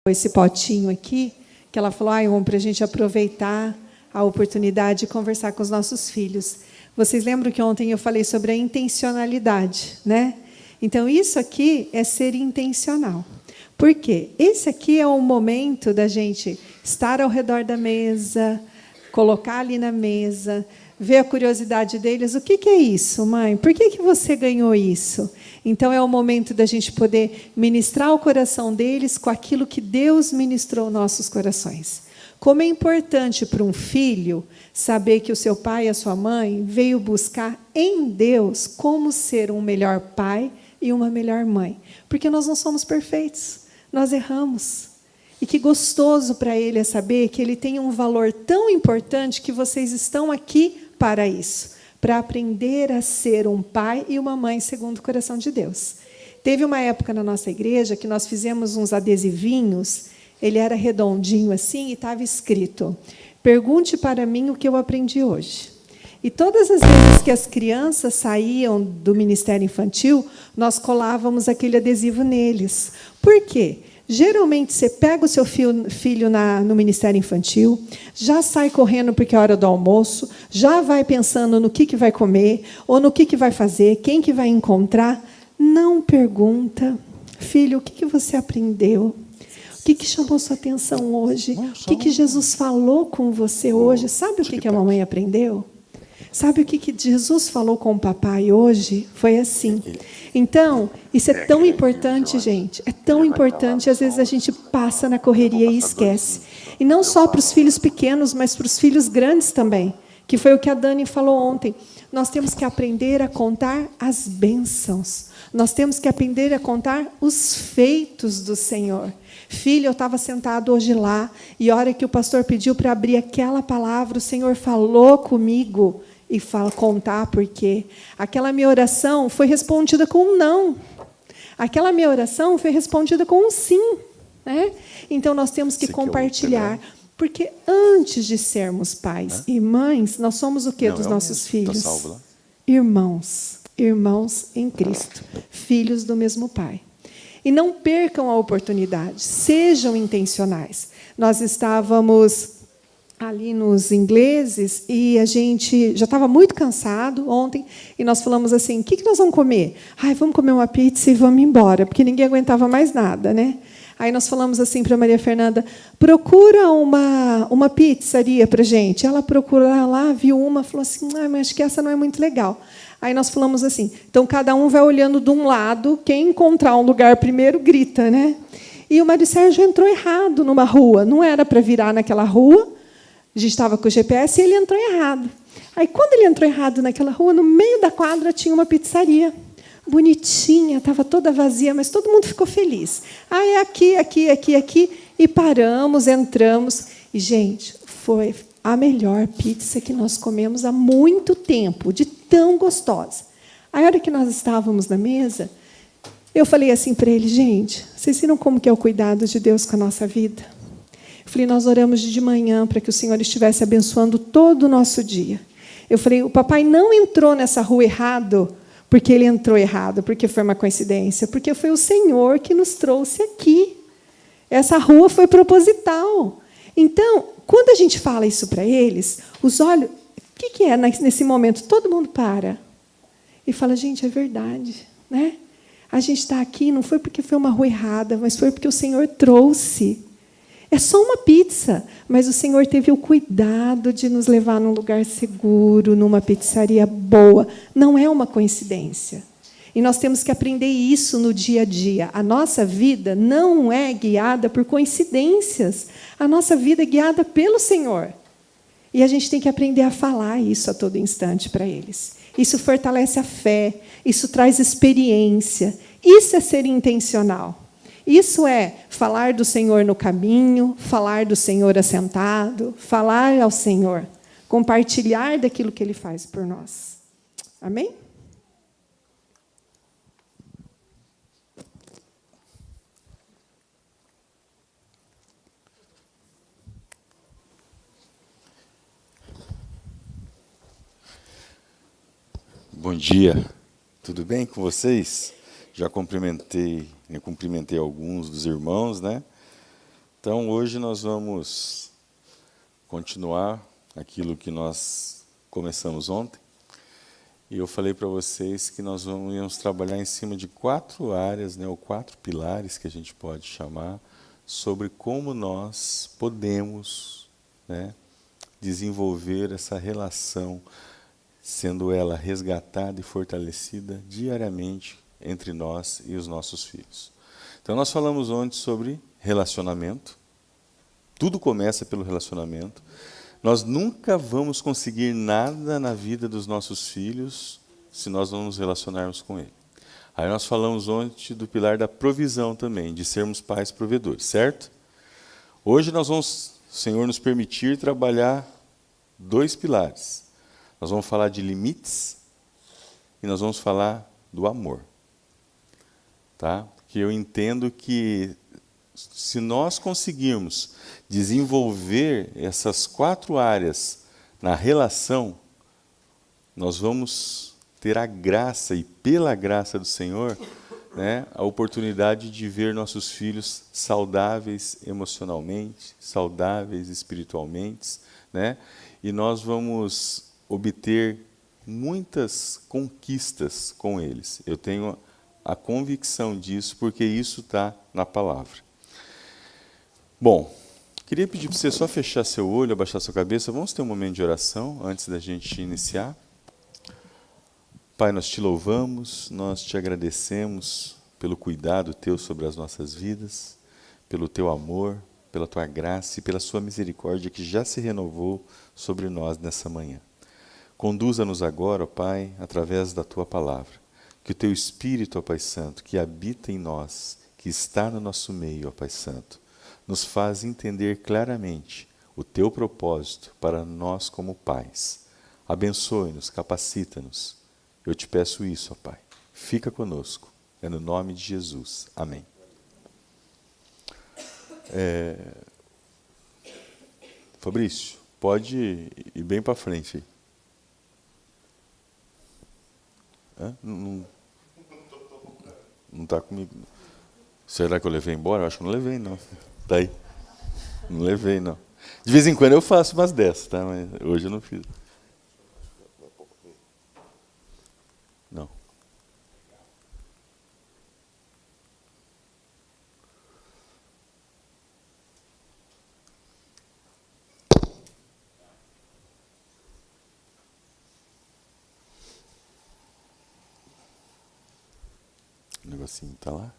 esse potinho aqui, que ela falou, para a gente aproveitar a oportunidade de conversar com os nossos filhos. Vocês lembram que ontem eu falei sobre a intencionalidade, né? Então, isso aqui é ser intencional. Por quê? Esse aqui é o momento da gente estar ao redor da mesa, colocar ali na mesa, ver a curiosidade deles. O que é isso, mãe? Por que você ganhou isso? Então, é o momento da gente poder ministrar o coração deles com aquilo que Deus ministrou aos nossos corações. Como é importante para um filho saber que o seu pai e a sua mãe veio buscar em Deus como ser um melhor pai e uma melhor mãe. Porque nós não somos perfeitos, nós erramos. E que gostoso para ele é saber que ele tem um valor tão importante que vocês estão aqui para isso, para aprender a ser um pai e uma mãe segundo o coração de Deus. Teve uma época na nossa igreja que nós fizemos uns adesivinhos, ele era redondinho assim e estava escrito, pergunte para mim o que eu aprendi hoje. E todas as vezes que as crianças saíam do Ministério Infantil, nós colávamos aquele adesivo neles. Por quê? Geralmente, você pega o seu filho no Ministério Infantil, já sai correndo porque é hora do almoço, já vai pensando no que vai comer, ou no que vai fazer, quem que vai encontrar. Não pergunta, filho, o que você aprendeu? O que chamou sua atenção hoje? O que Jesus falou com você hoje? Sabe o que a mamãe aprendeu? Sabe o que Jesus falou com o papai hoje? Foi assim. Então, isso é tão importante, gente. É tão importante. Às vezes a gente passa na correria e esquece. E não só para os filhos pequenos, mas para os filhos grandes também. Que foi o que a Dani falou ontem. Nós temos que aprender a contar as bênçãos. Nós temos que aprender a contar os feitos do Senhor. Filho, eu estava sentado hoje lá, e a hora que o pastor pediu para abrir aquela palavra, o Senhor falou comigo. E contar por quê. Aquela minha oração foi respondida com um não. Aquela minha oração foi respondida com um sim. Né? Então, nós temos que compartilhar. Porque antes de sermos pais e mães, nós somos o quê dos nossos filhos? Irmãos. Irmãos em Cristo. Filhos do mesmo Pai. E não percam a oportunidade. Sejam intencionais. Nós estávamos ali nos ingleses, e a gente já estava muito cansado ontem, e nós falamos assim, o que nós vamos comer? Vamos comer uma pizza e vamos embora, porque ninguém aguentava mais nada, né? Aí nós falamos assim para a Maria Fernanda, procura uma pizzaria para a gente. Ela procurou lá, viu uma, falou assim, mas acho que essa não é muito legal. Aí nós falamos assim, então cada um vai olhando de um lado, quem encontrar um lugar primeiro grita, né? E o Mário Sérgio entrou errado numa rua, não era para virar naquela rua, a gente estava com o GPS e ele entrou errado. Aí, quando ele entrou errado naquela rua, no meio da quadra tinha uma pizzaria. Bonitinha, estava toda vazia, mas todo mundo ficou feliz. É aqui, aqui, aqui, aqui. E paramos, entramos. E, gente, foi a melhor pizza que nós comemos há muito tempo, de tão gostosa. A hora que nós estávamos na mesa, eu falei assim para ele, gente, vocês viram como que é o cuidado de Deus com a nossa vida? Eu falei, nós oramos de manhã para que o Senhor estivesse abençoando todo o nosso dia. Eu falei, o papai não entrou nessa rua errado porque ele entrou errado, porque foi uma coincidência, porque foi o Senhor que nos trouxe aqui. Essa rua foi proposital. Então, quando a gente fala isso para eles, os olhos... O que é nesse momento? Todo mundo para e fala, gente, é verdade, né? A gente está aqui não foi porque foi uma rua errada, mas foi porque o Senhor trouxe. É só uma pizza, mas o Senhor teve o cuidado de nos levar num lugar seguro, numa pizzaria boa. Não é uma coincidência. E nós temos que aprender isso no dia a dia. A nossa vida não é guiada por coincidências. A nossa vida é guiada pelo Senhor. E a gente tem que aprender a falar isso a todo instante para eles. Isso fortalece a fé, isso traz experiência. Isso é ser intencional. Isso é falar do Senhor no caminho, falar do Senhor assentado, falar ao Senhor, compartilhar daquilo que Ele faz por nós. Amém? Bom dia, tudo bem com vocês? Já cumprimentei alguns dos irmãos, né? Então, hoje nós vamos continuar aquilo que nós começamos ontem. E eu falei para vocês que nós íamos trabalhar em cima de 4 áreas, ou 4 pilares que a gente pode chamar, sobre como nós podemos desenvolver essa relação, sendo ela resgatada e fortalecida diariamente entre nós e os nossos filhos. Então, nós falamos ontem sobre relacionamento. Tudo começa pelo relacionamento. Nós nunca vamos conseguir nada na vida dos nossos filhos se nós não nos relacionarmos com ele. Aí nós falamos ontem do pilar da provisão também, de sermos pais provedores, certo? Hoje nós vamos, o Senhor nos permitir trabalhar 2 pilares. Nós vamos falar de limites e nós vamos falar do amor. Tá? Porque eu entendo que se nós conseguirmos desenvolver essas 4 áreas na relação, nós vamos ter a graça, e pela graça do Senhor, a oportunidade de ver nossos filhos saudáveis emocionalmente, saudáveis espiritualmente, e nós vamos obter muitas conquistas com eles. Eu tenho a convicção disso, porque isso está na palavra. Bom, queria pedir para você só fechar seu olho, abaixar sua cabeça. Vamos ter um momento de oração antes da gente iniciar. Pai, nós te louvamos, nós te agradecemos pelo cuidado teu sobre as nossas vidas, pelo teu amor, pela tua graça e pela sua misericórdia que já se renovou sobre nós nessa manhã. Conduza-nos agora, ó Pai, através da tua palavra. Que o teu Espírito, ó Pai Santo, que habita em nós, que está no nosso meio, ó Pai Santo, nos faz entender claramente o teu propósito para nós como pais. Abençoe-nos, capacita-nos. Eu te peço isso, ó Pai. Fica conosco. É no nome de Jesus. Amém. Fabrício, pode ir bem para frente aí. Não está comigo. Será que eu levei embora? Eu acho que não levei, não. Tá aí. Não levei, não. De vez em quando eu faço umas dessas, tá? Mas hoje eu não fiz. Não. O negocinho tá lá?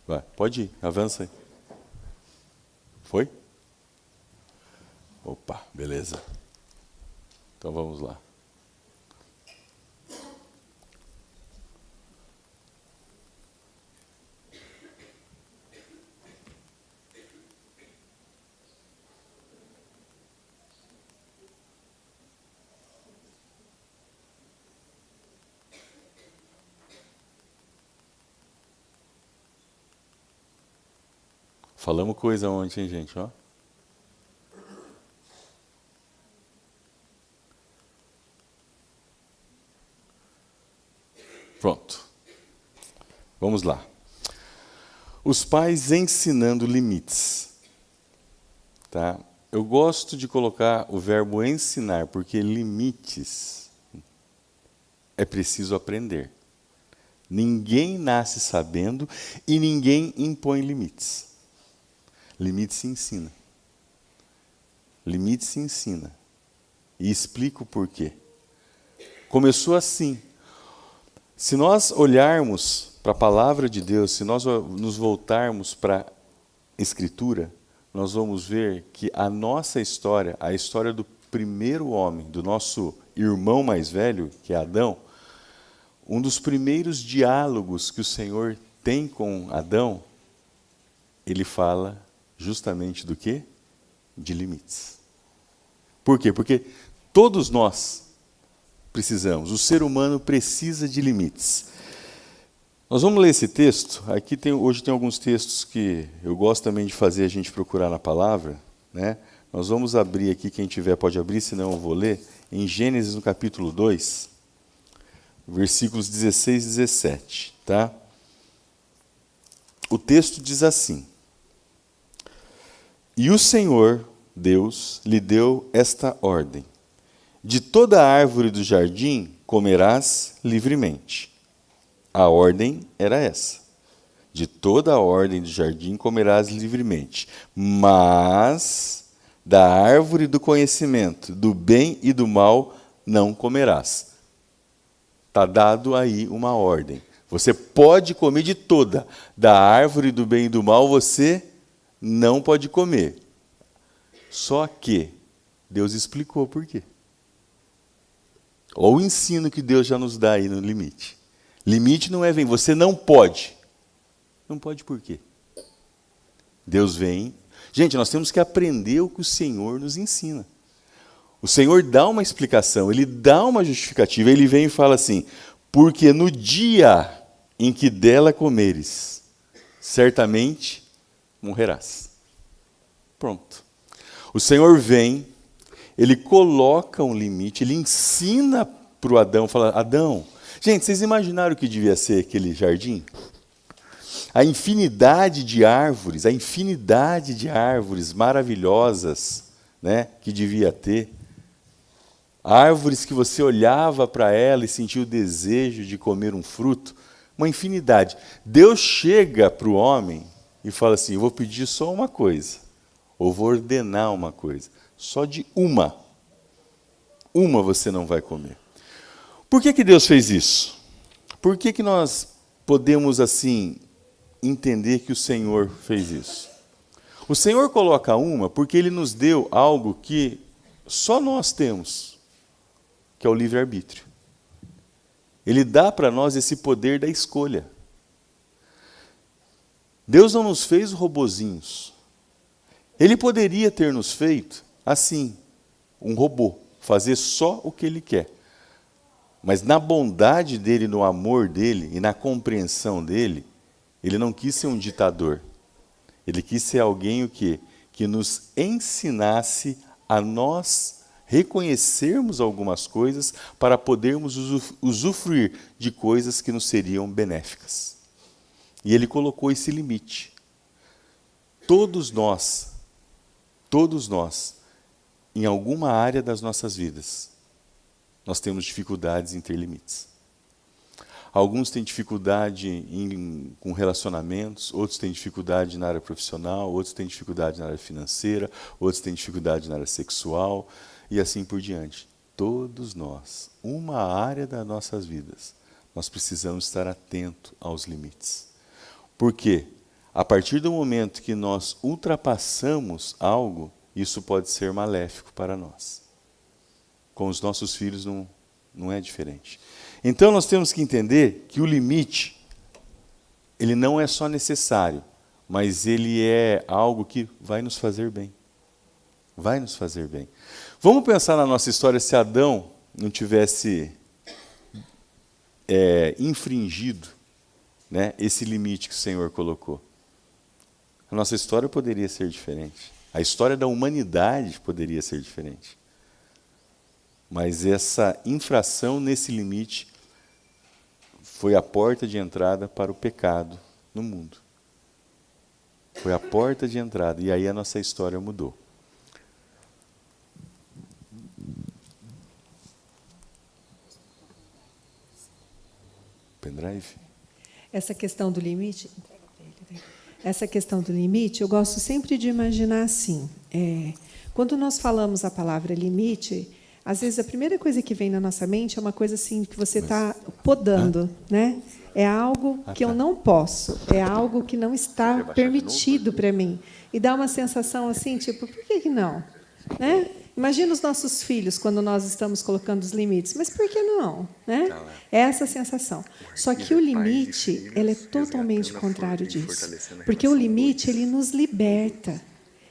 Vai, pode ir, avança aí. Foi? Opa, beleza. Então vamos lá. Falamos coisa ontem, hein, gente? Ó. Pronto. Vamos lá. Os pais ensinando limites. Tá? Eu gosto de colocar o verbo ensinar, porque limites é preciso aprender. Ninguém nasce sabendo e ninguém impõe limites. Limite se ensina. Limite se ensina. E explico o porquê. Começou assim. Se nós olharmos para a palavra de Deus, se nós nos voltarmos para a Escritura, nós vamos ver que a nossa história, a história do primeiro homem, do nosso irmão mais velho, que é Adão, um dos primeiros diálogos que o Senhor tem com Adão, ele fala justamente do quê? De limites. Por quê? Porque todos nós precisamos, o ser humano precisa de limites. Nós vamos ler esse texto. Aqui hoje tem alguns textos que eu gosto também de fazer a gente procurar na palavra. Nós vamos abrir aqui, quem tiver pode abrir, senão eu vou ler, em Gênesis, no capítulo 2, versículos 16 e 17, tá? O texto diz assim: E o Senhor, Deus, lhe deu esta ordem: De toda árvore do jardim comerás livremente. A ordem era essa: de toda a ordem do jardim comerás livremente, mas da árvore do conhecimento do bem e do mal não comerás. Está dado aí uma ordem. Você pode comer de toda. Da árvore do bem e do mal você não pode comer. Só que Deus explicou por quê. Olha o ensino que Deus já nos dá aí no limite. Limite não é vem, você não pode. Não pode por quê? Deus vem. Gente, nós temos que aprender o que o Senhor nos ensina. O Senhor dá uma explicação, Ele dá uma justificativa, Ele vem e fala assim: porque no dia em que dela comeres, certamente morrerás. Pronto. O Senhor vem, Ele coloca um limite, Ele ensina para o Adão, fala: Adão, gente, vocês imaginaram o que devia ser aquele jardim? A infinidade de árvores maravilhosas, né, que devia ter. Árvores que você olhava para ela e sentia o desejo de comer um fruto. Uma infinidade. Deus chega para o homem e fala assim: eu vou pedir só uma coisa, ou vou ordenar uma coisa. Só de uma. Uma você não vai comer. Por que Deus fez isso? Por que nós podemos, assim, entender que o Senhor fez isso? O Senhor coloca uma porque Ele nos deu algo que só nós temos, que é o livre-arbítrio. Ele dá para nós esse poder da escolha. Deus não nos fez robozinhos. Ele poderia ter nos feito assim, um robô, fazer só o que Ele quer. Mas na bondade dEle, no amor dEle e na compreensão dEle, Ele não quis ser um ditador. Ele quis ser alguém o quê? Que nos ensinasse a nós reconhecermos algumas coisas para podermos usufruir de coisas que nos seriam benéficas. E Ele colocou esse limite. Todos nós, em alguma área das nossas vidas, nós temos dificuldades em ter limites. Alguns têm dificuldade com relacionamentos, outros têm dificuldade na área profissional, outros têm dificuldade na área financeira, outros têm dificuldade na área sexual, e assim por diante. Todos nós, uma área das nossas vidas, nós precisamos estar atentos aos limites. Por quê? A partir do momento que nós ultrapassamos algo, isso pode ser maléfico para nós. Com os nossos filhos não é diferente. Então nós temos que entender que o limite, ele não é só necessário, mas ele é algo que vai nos fazer bem. Vai nos fazer bem. Vamos pensar na nossa história se Adão não tivesse infringido, né, esse limite que o Senhor colocou. A nossa história poderia ser diferente. A história da humanidade poderia ser diferente. Mas essa infração nesse limite foi a porta de entrada para o pecado no mundo. Foi a porta de entrada. E aí a nossa história mudou. Pendrive? Essa questão do limite... Essa questão do limite, eu gosto sempre de imaginar assim. Quando nós falamos a palavra limite, às vezes a primeira coisa que vem na nossa mente é uma coisa assim que você está podando, né? É algo que eu não posso, é algo que não está permitido para mim. E dá uma sensação assim, tipo, por que não? Né? Imagina os nossos filhos quando nós estamos colocando os limites, mas por que não? Né? É essa sensação. Só que o limite, ele é totalmente contrário disso. Porque o limite, ele nos liberta.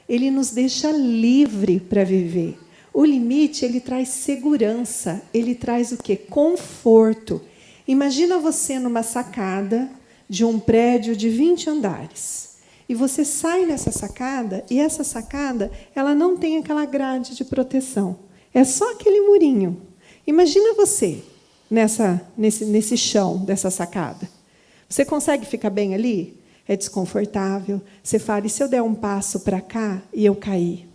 Ele nos deixa livre para viver. O limite, ele traz segurança. Ele traz o quê? Conforto. Imagina você numa sacada de um prédio de 20 andares. E você sai nessa sacada, e essa sacada ela não tem aquela grade de proteção. É só aquele murinho. Imagina você nesse chão dessa sacada. Você consegue ficar bem ali? É desconfortável. Você fala, e se eu der um passo para cá e eu cair?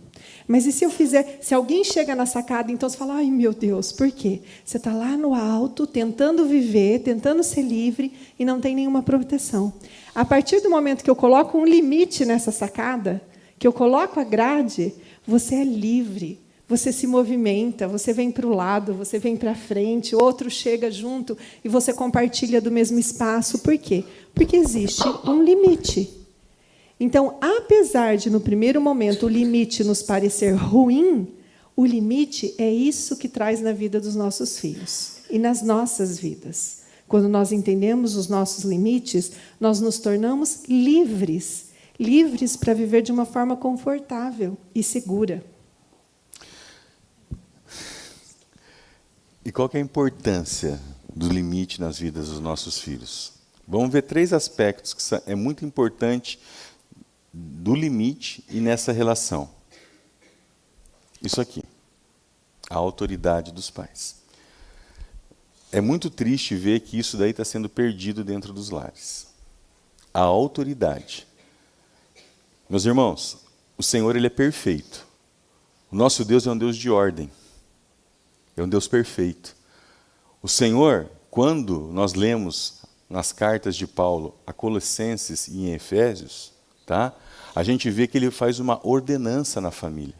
Mas e se eu fizer? Se alguém chega na sacada, então você fala, ai meu Deus, por quê? Você está lá no alto, tentando viver, tentando ser livre e não tem nenhuma proteção. A partir do momento que eu coloco um limite nessa sacada, que eu coloco a grade, você é livre. Você se movimenta, você vem para o lado, você vem para frente, outro chega junto e você compartilha do mesmo espaço. Por quê? Porque existe um limite. Então, apesar de, no primeiro momento, o limite nos parecer ruim, o limite é isso que traz na vida dos nossos filhos e nas nossas vidas. Quando nós entendemos os nossos limites, nós nos tornamos livres, livres para viver de uma forma confortável e segura. E qual que é a importância do limite nas vidas dos nossos filhos? Vamos ver 3 aspectos que é muito importante do limite e nessa relação. Isso aqui, a autoridade dos pais. É muito triste ver que isso daí está sendo perdido dentro dos lares. A autoridade. Meus irmãos, o Senhor ele é perfeito. O nosso Deus é um Deus de ordem. É um Deus perfeito. O Senhor, quando nós lemos nas cartas de Paulo a Colossenses e em Efésios, tá? A gente vê que ele faz uma ordenança na família.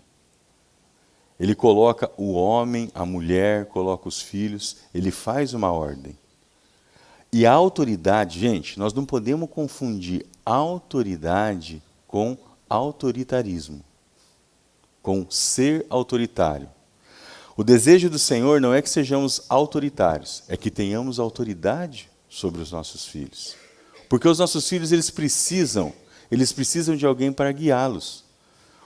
Ele coloca o homem, a mulher, coloca os filhos, ele faz uma ordem. E a autoridade, gente, nós não podemos confundir autoridade com autoritarismo, com ser autoritário. O desejo do Senhor não é que sejamos autoritários, é que tenhamos autoridade sobre os nossos filhos. Porque os nossos filhos, eles precisam de alguém para guiá-los.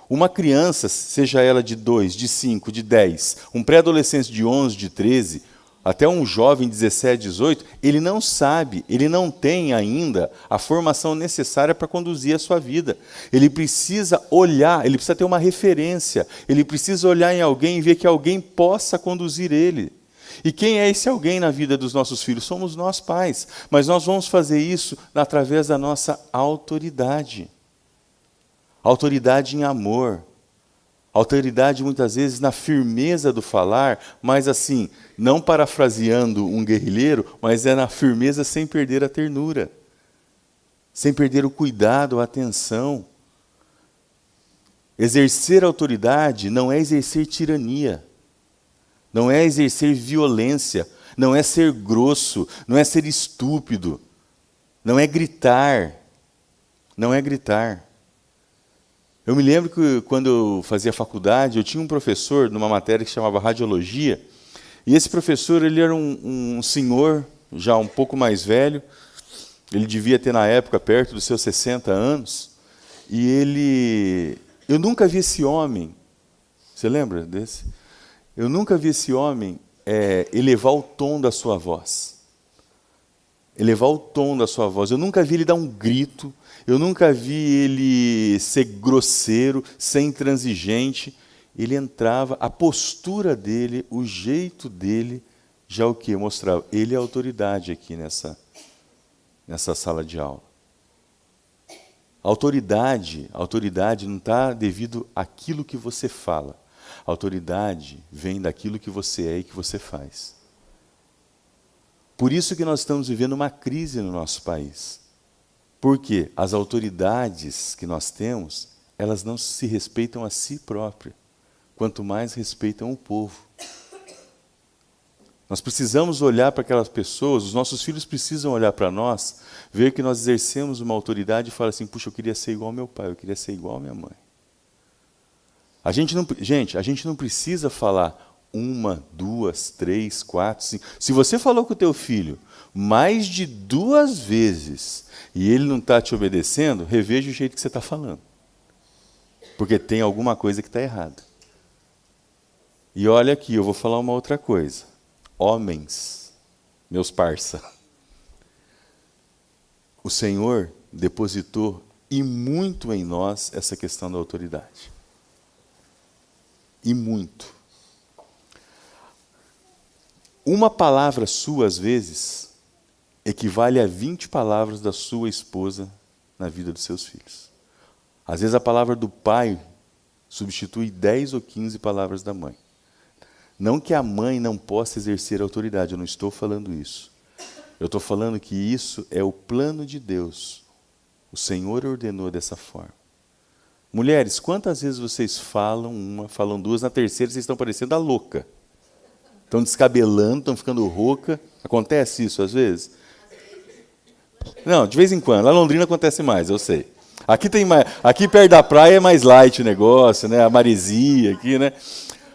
Uma criança, seja ela de 2, de 5, de 10, um pré-adolescente de 11, de 13, até um jovem de 17, 18, ele não sabe, ele não tem ainda a formação necessária para conduzir a sua vida. Ele precisa olhar, ele precisa ter uma referência, ele precisa olhar em alguém e ver que alguém possa conduzir ele. E quem é esse alguém na vida dos nossos filhos? Somos nós pais, mas nós vamos fazer isso através da nossa autoridade. Autoridade em amor. Autoridade, muitas vezes, na firmeza do falar, mas assim, não parafraseando um guerrilheiro, mas é na firmeza sem perder a ternura, sem perder o cuidado, a atenção. Exercer autoridade não é exercer tirania, não é exercer violência, não é ser grosso, não é ser estúpido, não é gritar, não é gritar. Eu me lembro que quando eu fazia faculdade, eu tinha um professor numa matéria que se chamava radiologia, e esse professor ele era um senhor, já um pouco mais velho, ele devia ter na época perto dos seus 60 anos, e eu nunca vi esse homem, você lembra desse? Eu nunca vi esse homem elevar o tom da sua voz. Elevar o tom da sua voz. Eu nunca vi ele dar um grito, eu nunca vi ele ser grosseiro, ser intransigente. Ele entrava, a postura dele, o jeito dele, já o que? Mostrava. Ele é a autoridade aqui nessa sala de aula. Autoridade não está devido àquilo que você fala. A autoridade vem daquilo que você é e que você faz. Por isso que nós estamos vivendo uma crise no nosso país. Porque as autoridades que nós temos, elas não se respeitam a si próprias, quanto mais respeitam o povo. Nós precisamos olhar para aquelas pessoas, os nossos filhos precisam olhar para nós, ver que nós exercemos uma autoridade e falar assim, puxa, eu queria ser igual ao meu pai, eu queria ser igual à minha mãe. A gente não precisa falar 1, 2, 3, 4, 5. Se você falou com o teu filho mais de 2 vezes e ele não está te obedecendo, reveja o jeito que você está falando. Porque tem alguma coisa que está errada. E olha aqui, eu vou falar uma outra coisa. Homens, meus parça, o Senhor depositou e muito em nós essa questão da autoridade. E muito. uma palavra sua, às vezes, equivale a 20 palavras da sua esposa na vida dos seus filhos. Às vezes a palavra do pai substitui 10 ou 15 palavras da mãe. Não que a mãe não possa exercer autoridade, eu não estou falando isso. Eu estou falando que isso é o plano de Deus. O Senhor ordenou dessa forma. Mulheres, quantas vezes vocês falam uma, falam duas, na terceira vocês estão parecendo a louca? Estão descabelando, estão ficando rouca. Acontece isso às vezes? Não, de vez em quando. Lá em Londrina acontece mais, eu sei. Aqui perto da praia é mais light o negócio, né? A maresia aqui, né?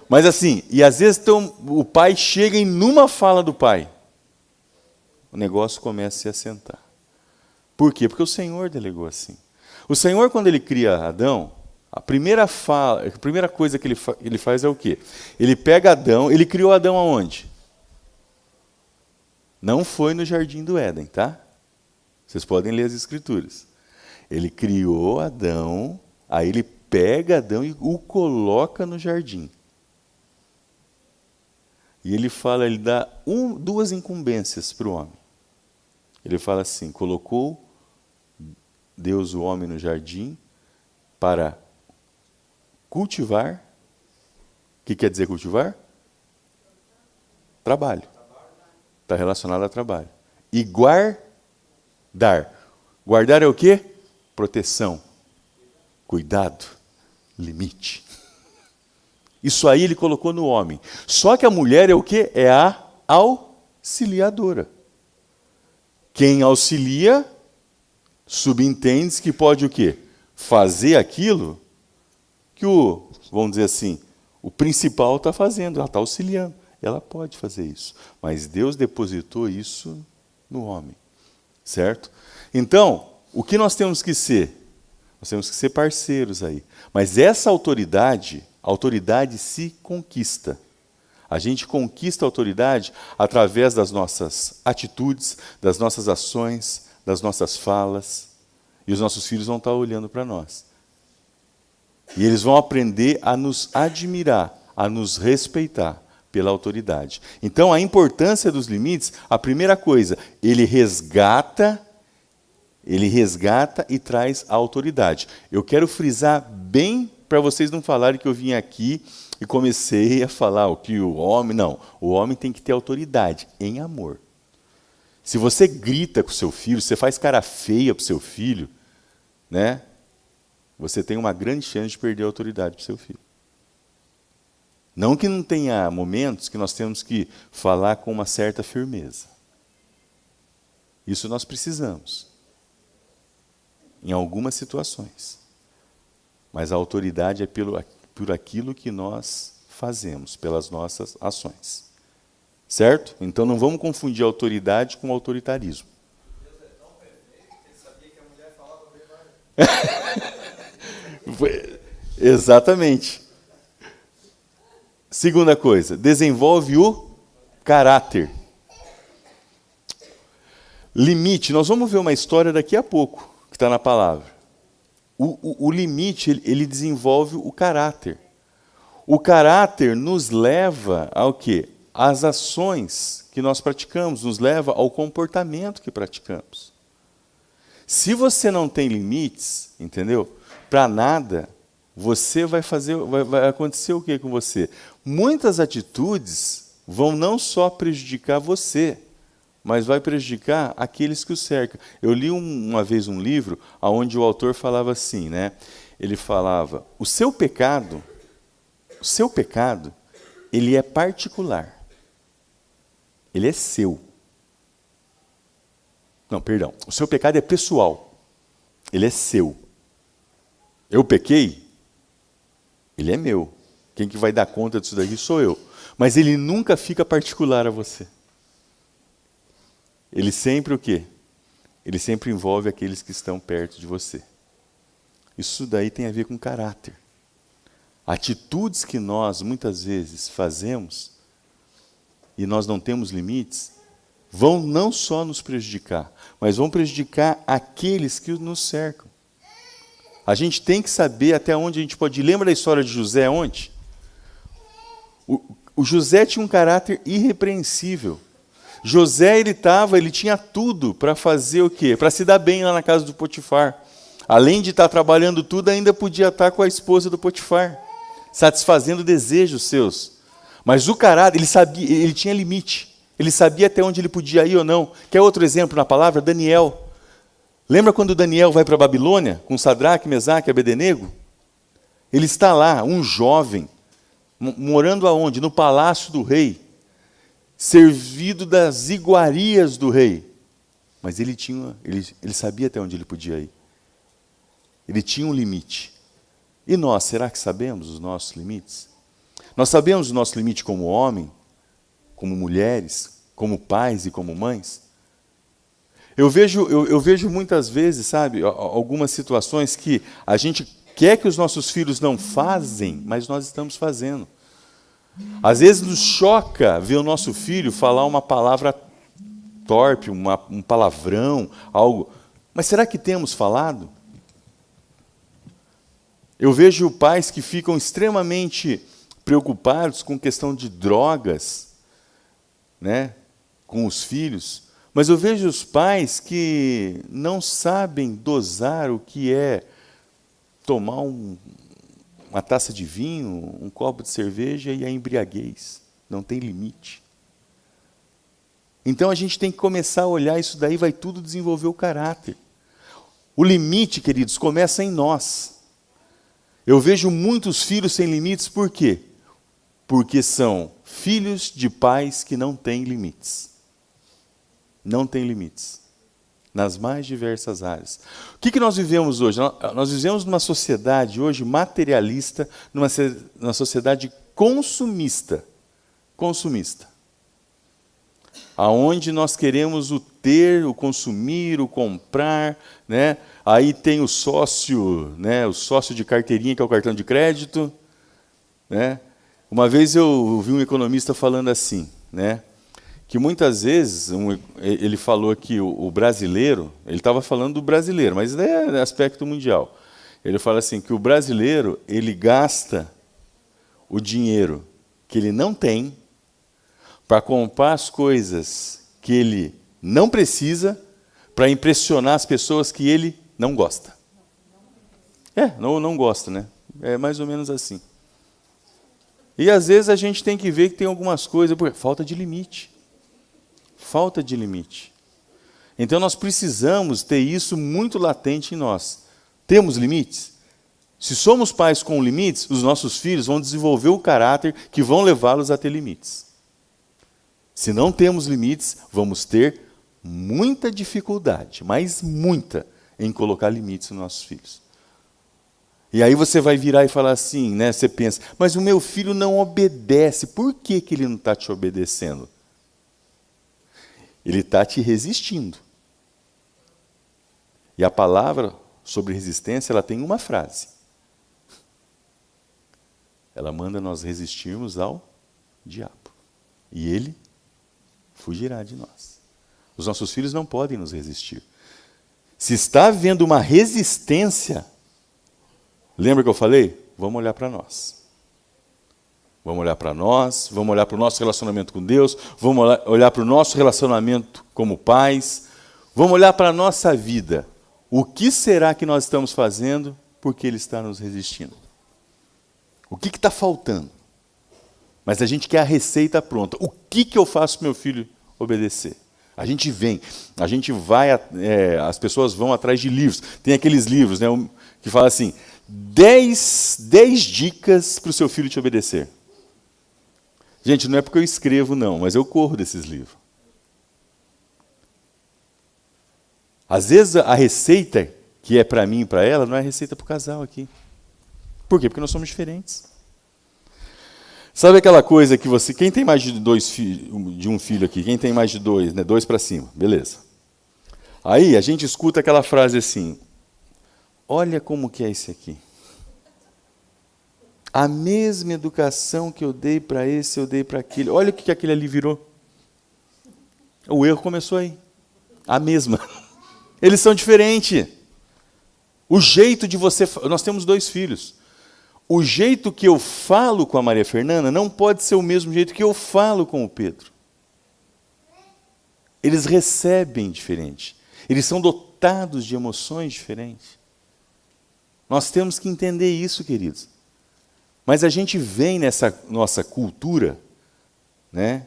Mas assim, e às vezes o pai chega em numa fala do pai. O negócio começa a se assentar. Por quê? Porque o Senhor delegou assim. O Senhor, quando Ele cria Adão, a primeira coisa que ele faz é o quê? Ele pega Adão, Ele criou Adão aonde? Não foi no Jardim do Éden, tá? Vocês podem ler as Escrituras. Ele criou Adão, aí Ele pega Adão e o coloca no jardim. E Ele fala, Ele dá duas incumbências para o homem. Ele fala assim, colocou Deus o homem no jardim para cultivar. O que quer dizer cultivar? Trabalho. Está relacionado a trabalho. E guardar. Guardar é o quê? Proteção. Cuidado. Limite. Isso aí ele colocou no homem. Só que a mulher é o quê? É a auxiliadora. Quem auxilia, subentende que pode o quê? Fazer aquilo que vamos dizer assim, o principal está fazendo, ela está auxiliando. Ela pode fazer isso. Mas Deus depositou isso no homem. Certo? Então, o que nós temos que ser? Nós temos que ser parceiros aí. Mas essa autoridade se conquista. A gente conquista a autoridade através das nossas atitudes, das nossas ações, das nossas falas. E os nossos filhos vão estar olhando para nós. E eles vão aprender a nos admirar, a nos respeitar pela autoridade. Então, a importância dos limites, a primeira coisa, ele resgata e traz a autoridade. Eu quero frisar bem para vocês não falarem que eu vim aqui e comecei a falar o que o homem... Não, o homem tem que ter autoridade em amor. Se você grita com o seu filho, você faz cara feia para o seu filho, né? Você tem uma grande chance de perder a autoridade para o seu filho. Não que não tenha momentos que nós temos que falar com uma certa firmeza. Isso nós precisamos. Em algumas situações. Mas a autoridade é por aquilo que nós fazemos, pelas nossas ações. Certo? Então não vamos confundir a autoridade com o autoritarismo. Deus é tão perfeito que ele sabia que a mulher falava bem mais. Exatamente. Segunda coisa, desenvolve o caráter. Limite, nós vamos ver uma história daqui a pouco, que está na palavra. O limite, ele desenvolve o caráter. O caráter nos leva ao quê? As ações que nós praticamos, nos leva ao comportamento que praticamos. Se você não tem limites, entendeu? Para nada, você vai acontecer o que com você? Muitas atitudes vão não só prejudicar você, mas vai prejudicar aqueles que o cercam. Eu li uma vez um livro onde o autor falava assim, né? Ele falava, o seu pecado, ele é particular. Ele é seu. Não, perdão. O seu pecado é pessoal. Ele é seu. Eu pequei? Ele é meu. Quem que vai dar conta disso daqui sou eu. Mas ele nunca fica particular a você. Ele sempre o quê? Ele sempre envolve aqueles que estão perto de você. Isso daí tem a ver com caráter. Atitudes que nós, muitas vezes, fazemos, e nós não temos limites, vão não só nos prejudicar, mas vão prejudicar aqueles que nos cercam. A gente tem que saber até onde a gente pode ir. Lembra da história de José ontem? O José tinha um caráter irrepreensível. José, ele tinha tudo para fazer o quê? Para se dar bem lá na casa do Potifar. Além de estar trabalhando tudo, ainda podia estar com a esposa do Potifar, satisfazendo desejos seus. Mas o caráter, ele sabia, ele tinha limite. Ele sabia até onde ele podia ir ou não. Quer outro exemplo na palavra? Daniel. Lembra quando Daniel vai para a Babilônia, com Sadraque, Mesaque e Abednego? Ele está lá, um jovem, morando aonde? No palácio do rei, servido das iguarias do rei. Mas ele sabia até onde ele podia ir. Ele tinha um limite. E nós, será que sabemos os nossos limites? Nós sabemos o nosso limite como homem, como mulheres, como pais e como mães? Eu vejo muitas vezes, sabe, algumas situações que a gente quer que os nossos filhos não fazem, mas nós estamos fazendo. Às vezes nos choca ver o nosso filho falar uma palavra torpe, um palavrão, algo. Mas será que temos falado? Eu vejo pais que ficam extremamente preocupados com questão de drogas, né, com os filhos. Mas eu vejo os pais que não sabem dosar o que é tomar uma taça de vinho, um copo de cerveja e a embriaguez. Não tem limite. Então a gente tem que começar a olhar isso daí, vai tudo desenvolver o caráter. O limite, queridos, começa em nós. Eu vejo muitos filhos sem limites, por quê? Porque são filhos de pais que não têm limites. Não têm limites. Nas mais diversas áreas. O que nós vivemos hoje? Nós vivemos numa sociedade hoje materialista, numa sociedade consumista. Consumista. Aonde nós queremos o ter, o consumir, o comprar, né? Aí tem o sócio de carteirinha, que é o cartão de crédito, né? Uma vez eu vi um economista falando assim, né, que muitas vezes, ele falou que o brasileiro, ele estava falando do brasileiro, mas é aspecto mundial. Ele fala assim, que o brasileiro, ele gasta o dinheiro que ele não tem para comprar as coisas que ele não precisa para impressionar as pessoas que ele não gosta. Não gosta, né? É mais ou menos assim. E às vezes a gente tem que ver que tem algumas coisas, porque falta de limite. Falta de limite. Então nós precisamos ter isso muito latente em nós. Temos limites? Se somos pais com limites, os nossos filhos vão desenvolver o caráter que vão levá-los a ter limites. Se não temos limites, vamos ter muita dificuldade, mas muita, em colocar limites nos nossos filhos. E aí você vai virar e falar assim, né? Você pensa, mas o meu filho não obedece. Por que ele não está te obedecendo? Ele está te resistindo. E a palavra sobre resistência, ela tem uma frase. Ela manda nós resistirmos ao diabo. E ele fugirá de nós. Os nossos filhos não podem nos resistir. Se está havendo uma resistência, lembra que eu falei? Vamos olhar para nós. Vamos olhar para nós, vamos olhar para o nosso relacionamento com Deus, vamos olhar para o nosso relacionamento como pais, vamos olhar para a nossa vida. O que será que nós estamos fazendo porque Ele está nos resistindo? O que está faltando? Mas a gente quer a receita pronta. O que eu faço para meu filho obedecer? A gente vai, as pessoas vão atrás de livros. Tem aqueles livros, né, que falam assim, 10 dicas para o seu filho te obedecer. Gente, não é porque eu escrevo, não, mas eu corro desses livros. Às vezes a receita que é para mim e para ela não é a receita para o casal aqui. Por quê? Porque nós somos diferentes. Sabe aquela coisa que você... Quem tem mais de um filho aqui? Quem tem mais de 2? Né? 2 para cima, beleza. Aí a gente escuta aquela frase assim, olha como que é esse aqui. A mesma educação que eu dei para esse, eu dei para aquele. Olha o que aquele ali virou. O erro começou aí. A mesma. Eles são diferentes. O jeito de você... Nós temos 2 filhos. o jeito que eu falo com a Maria Fernanda não pode ser o mesmo jeito que eu falo com o Pedro. Eles recebem diferente. Eles são dotados de emoções diferentes. Nós temos que entender isso, queridos. Mas a gente vem nessa nossa cultura, né?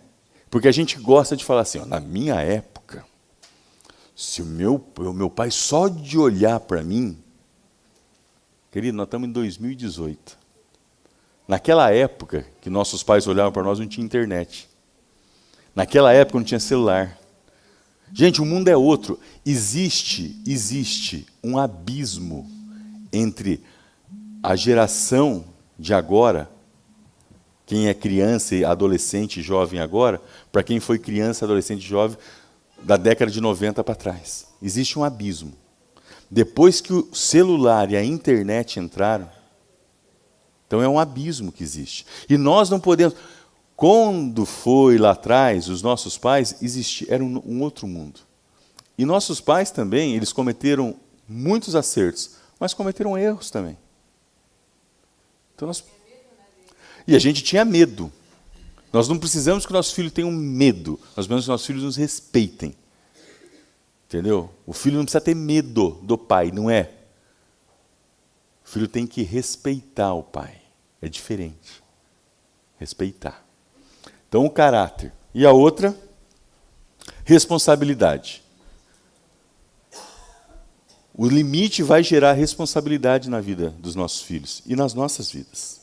Porque a gente gosta de falar assim, ó, na minha época, se o meu pai só de olhar para mim, querido, nós estamos em 2018. Naquela época que nossos pais olhavam para nós, não tinha internet. Naquela época não tinha celular. Gente, o mundo é outro. Existe um abismo entre a geração de agora, quem é criança, adolescente, jovem agora, para quem foi criança, adolescente, jovem, da década de 90 para trás. Existe um abismo. Depois que o celular e a internet entraram, então é um abismo que existe. E nós não podemos... Quando foi lá atrás, os nossos pais, era um outro mundo. E nossos pais também, eles cometeram muitos acertos, mas cometeram erros também. Então E a gente tinha medo. Nós não precisamos que nossos filhos tenham medo, nós precisamos que nossos filhos nos respeitem. Entendeu? O filho não precisa ter medo do pai, não é? O filho tem que respeitar o pai. É diferente. Respeitar. Então, o caráter. E a outra, responsabilidade. O limite vai gerar responsabilidade na vida dos nossos filhos e nas nossas vidas.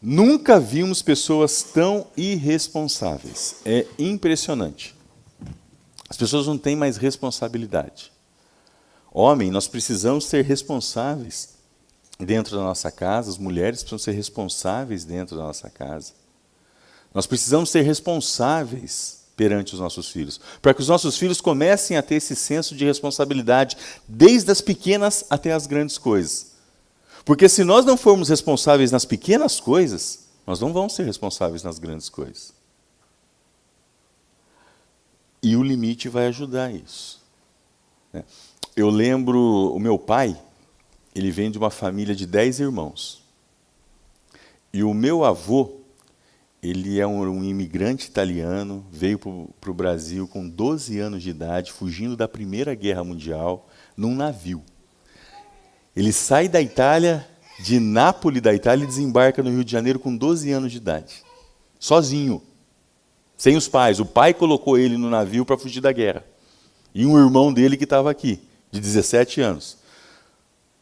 Nunca vimos pessoas tão irresponsáveis. É impressionante. As pessoas não têm mais responsabilidade. Homem, nós precisamos ser responsáveis dentro da nossa casa, as mulheres precisam ser responsáveis dentro da nossa casa. Nós precisamos ser responsáveis perante os nossos filhos, para que os nossos filhos comecem a ter esse senso de responsabilidade, desde as pequenas até as grandes coisas. Porque se nós não formos responsáveis nas pequenas coisas, nós não vamos ser responsáveis nas grandes coisas. E o limite vai ajudar isso. Eu lembro, o meu pai, ele vem de uma família de 10 irmãos. E o meu avô, ele é um imigrante italiano, veio para o Brasil com 12 anos de idade, fugindo da Primeira Guerra Mundial, num navio. Ele sai da Itália, de Nápoles da Itália, e desembarca no Rio de Janeiro com 12 anos de idade. Sozinho, sem os pais. O pai colocou ele no navio para fugir da guerra. E um irmão dele que estava aqui, de 17 anos.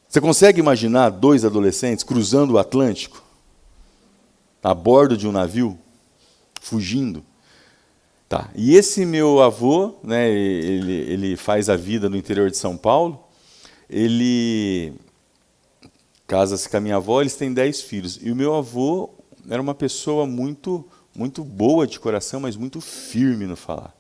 Você consegue imaginar 2 adolescentes cruzando o Atlântico, a bordo de um navio, fugindo? Tá. E esse meu avô, né, ele faz a vida no interior de São Paulo, ele casa-se com a minha avó, eles têm 10 filhos. E o meu avô era uma pessoa muito boa de coração, mas muito firme no falar.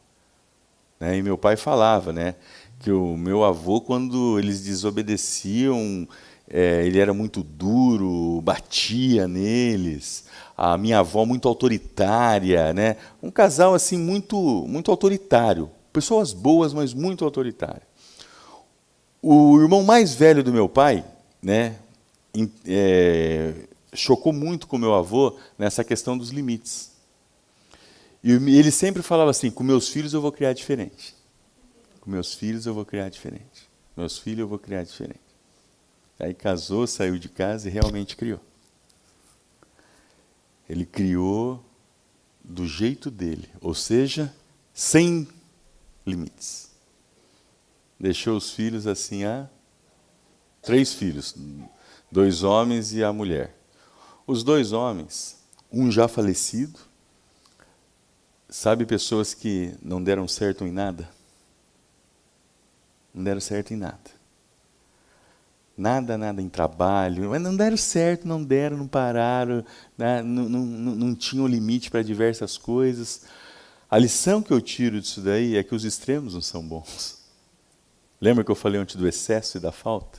E meu pai falava, né, que o meu avô, quando eles desobedeciam, ele era muito duro, batia neles. A minha avó muito autoritária, né? Um casal assim muito autoritário. Pessoas boas, mas muito autoritário. O irmão mais velho do meu pai, né, chocou muito com o meu avô nessa questão dos limites. E ele sempre falava assim, com meus filhos eu vou criar diferente. Com meus filhos eu vou criar diferente. Meus filhos eu vou criar diferente. Aí casou, saiu de casa e realmente criou. Ele criou do jeito dele, ou seja, sem limites. Deixou os filhos assim, 3 filhos, 2 homens e a mulher. Os 2 homens, um já falecido, sabe pessoas que não deram certo em nada? Não deram certo em nada. Nada em trabalho, mas não deram certo, não pararam, né? Não tinham limite para diversas coisas. A lição que eu tiro disso daí é que os extremos não são bons. Lembra que eu falei ontem do excesso e da falta?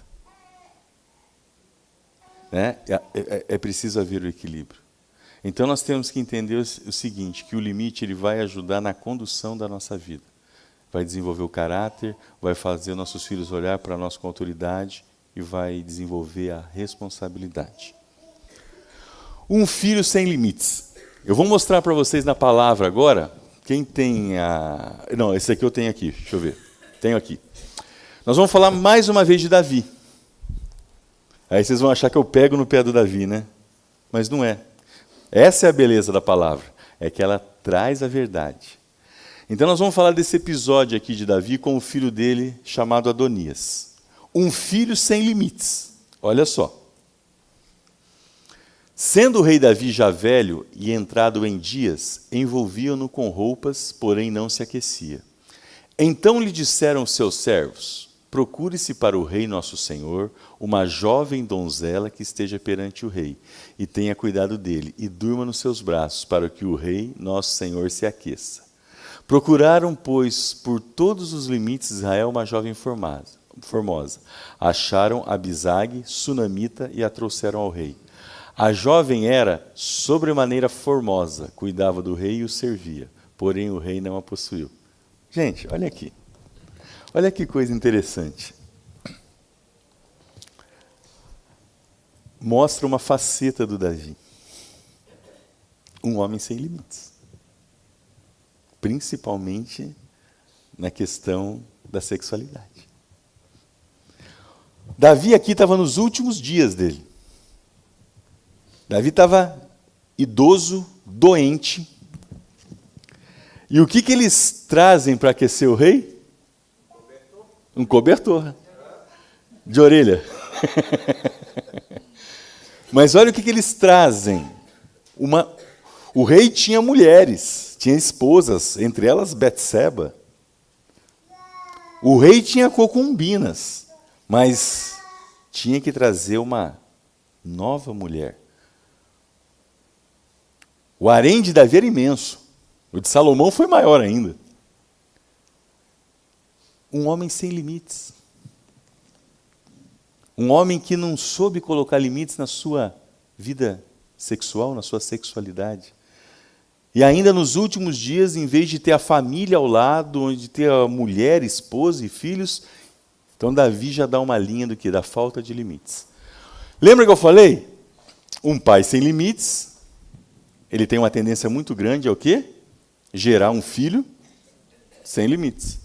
É preciso haver o equilíbrio. Então nós temos que entender o seguinte, que o limite ele vai ajudar na condução da nossa vida. Vai desenvolver o caráter, vai fazer nossos filhos olhar para nós com autoridade e vai desenvolver a responsabilidade. Um filho sem limites. Eu vou mostrar para vocês na palavra agora. Quem tem a... Não, esse aqui eu tenho aqui. Deixa eu ver. Tenho aqui. Nós vamos falar mais uma vez de Davi. Aí vocês vão achar que eu pego no pé do Davi, né? Mas não é. Essa é a beleza da palavra. É que ela traz a verdade. Então nós vamos falar desse episódio aqui de Davi com o filho dele chamado Adonias. Um filho sem limites. Olha só. Sendo o rei Davi já velho e entrado em dias, envolviam-no com roupas, porém não se aquecia. Então lhe disseram seus servos: procure-se para o rei nosso senhor uma jovem donzela que esteja perante o rei, e tenha cuidado dele, e durma nos seus braços, para que o rei nosso senhor se aqueça. Procuraram, pois, por todos os limites de Israel uma jovem formosa. Acharam Abisag, sunamita, e a trouxeram ao rei. A jovem era sobremaneira formosa, cuidava do rei e o servia, porém o rei não a possuiu. Gente, olha aqui. Olha que coisa interessante. Mostra uma faceta do Davi. Um homem sem limites. Principalmente na questão da sexualidade. Davi aqui estava nos últimos dias dele. Davi estava idoso, doente. E o que eles trazem para aquecer o rei? Um cobertor. De orelha. Mas olha o que eles trazem. O rei tinha mulheres, tinha esposas, entre elas Betseba. O rei tinha concubinas, mas tinha que trazer uma nova mulher. O harém de Davi era imenso. O de Salomão foi maior ainda. Um homem sem limites. Um homem que não soube colocar limites na sua vida sexual, na sua sexualidade. E ainda nos últimos dias, em vez de ter a família ao lado, onde ter a mulher, esposa e filhos, então Davi já dá uma linha do que? Da falta de limites. Lembra que eu falei? Um pai sem limites, ele tem uma tendência muito grande ao quê? Gerar um filho sem limites.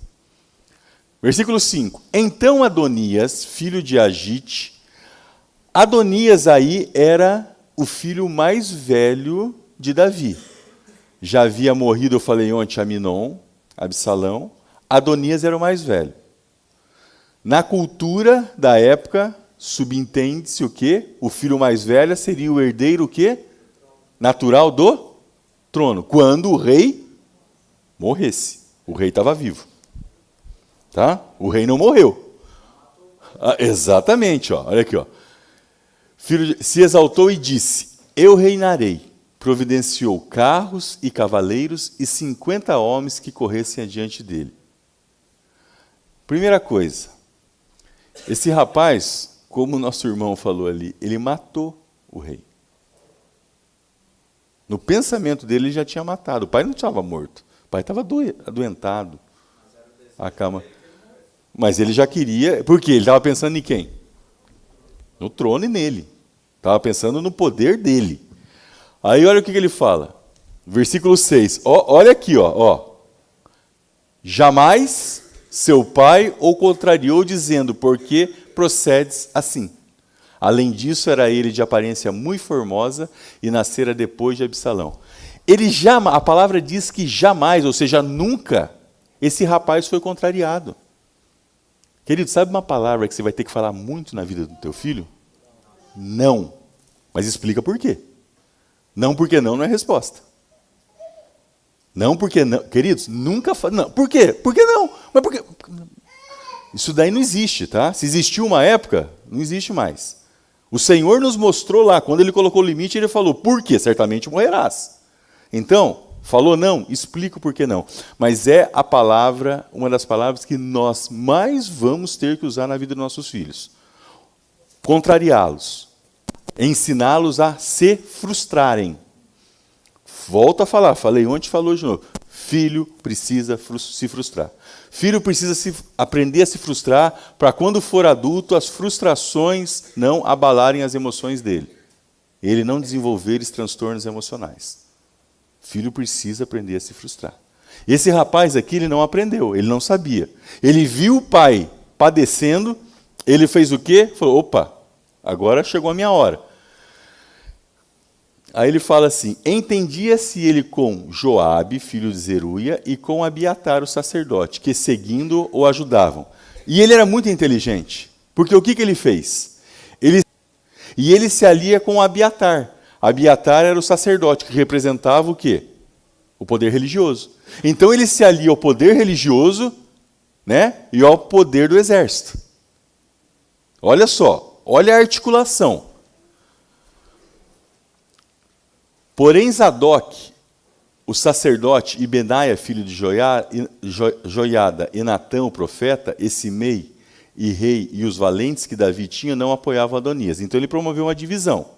Versículo 5. Então Adonias, filho de Agite, Adonias aí era o filho mais velho de Davi. Já havia morrido, eu falei ontem, Aminon, Absalão. Adonias era o mais velho. Na cultura da época, subentende-se o quê? O filho mais velho seria o herdeiro o quê? Natural do trono. Quando o rei morresse. O rei estava vivo. Tá? O rei não morreu. Exatamente, ó. Olha aqui, ó. Se exaltou e disse: eu reinarei. Providenciou carros e cavaleiros e 50 homens que corressem adiante dele. Primeira coisa, esse rapaz, como o nosso irmão falou ali, ele matou o rei. No pensamento dele, ele já tinha matado. O pai não estava morto. O pai estava adoentado. A cama. Mas ele já queria... Por quê? Ele estava pensando em quem? No trono e nele. Estava pensando no poder dele. Aí olha o que ele fala. Versículo 6. Olha aqui, ó. Jamais seu pai o contrariou, dizendo: por que procedes assim? Além disso, era ele de aparência muito formosa e nascera depois de Absalão. A palavra diz que jamais, ou seja, nunca, esse rapaz foi contrariado. Querido, sabe uma palavra que você vai ter que falar muito na vida do teu filho? Não. Mas explica por quê. Não porque não é resposta. Não porque não. Queridos, nunca fala. Não. Por quê? Por que não? Mas por quê? Isso daí não existe, tá? Se existiu uma época, não existe mais. O Senhor nos mostrou lá, quando Ele colocou o limite, Ele falou: por quê? Certamente morrerás. Então, falou não, explica o porquê não. Mas é a palavra, uma das palavras que nós mais vamos ter que usar na vida dos nossos filhos. Contrariá-los. Ensiná-los a se frustrarem. Volto a falar, falei ontem, falou de novo. Filho precisa se frustrar. Filho precisa aprender a se frustrar para quando for adulto as frustrações não abalarem as emoções dele. Ele não desenvolver esses transtornos emocionais. Filho precisa aprender a se frustrar. Esse rapaz aqui, ele não aprendeu, ele não sabia. Ele viu o pai padecendo, ele fez o quê? Falou, opa, agora chegou a minha hora. Aí ele fala assim, entendia-se ele com Joabe, filho de Zeruia, e com Abiatar, o sacerdote, que seguindo o ajudavam. E ele era muito inteligente, porque o que ele fez? Ele se alia com Abiatar. Abiatar era o sacerdote, que representava o quê? O poder religioso. Então ele se alia ao poder religioso, né, e ao poder do exército. Olha só, olha a articulação. Porém Zadok, o sacerdote, e Benaia, filho de Joiada, e Natã, o profeta, e Simei, e rei, e os valentes que Davi tinha, não apoiavam Adonias. Então ele promoveu uma divisão.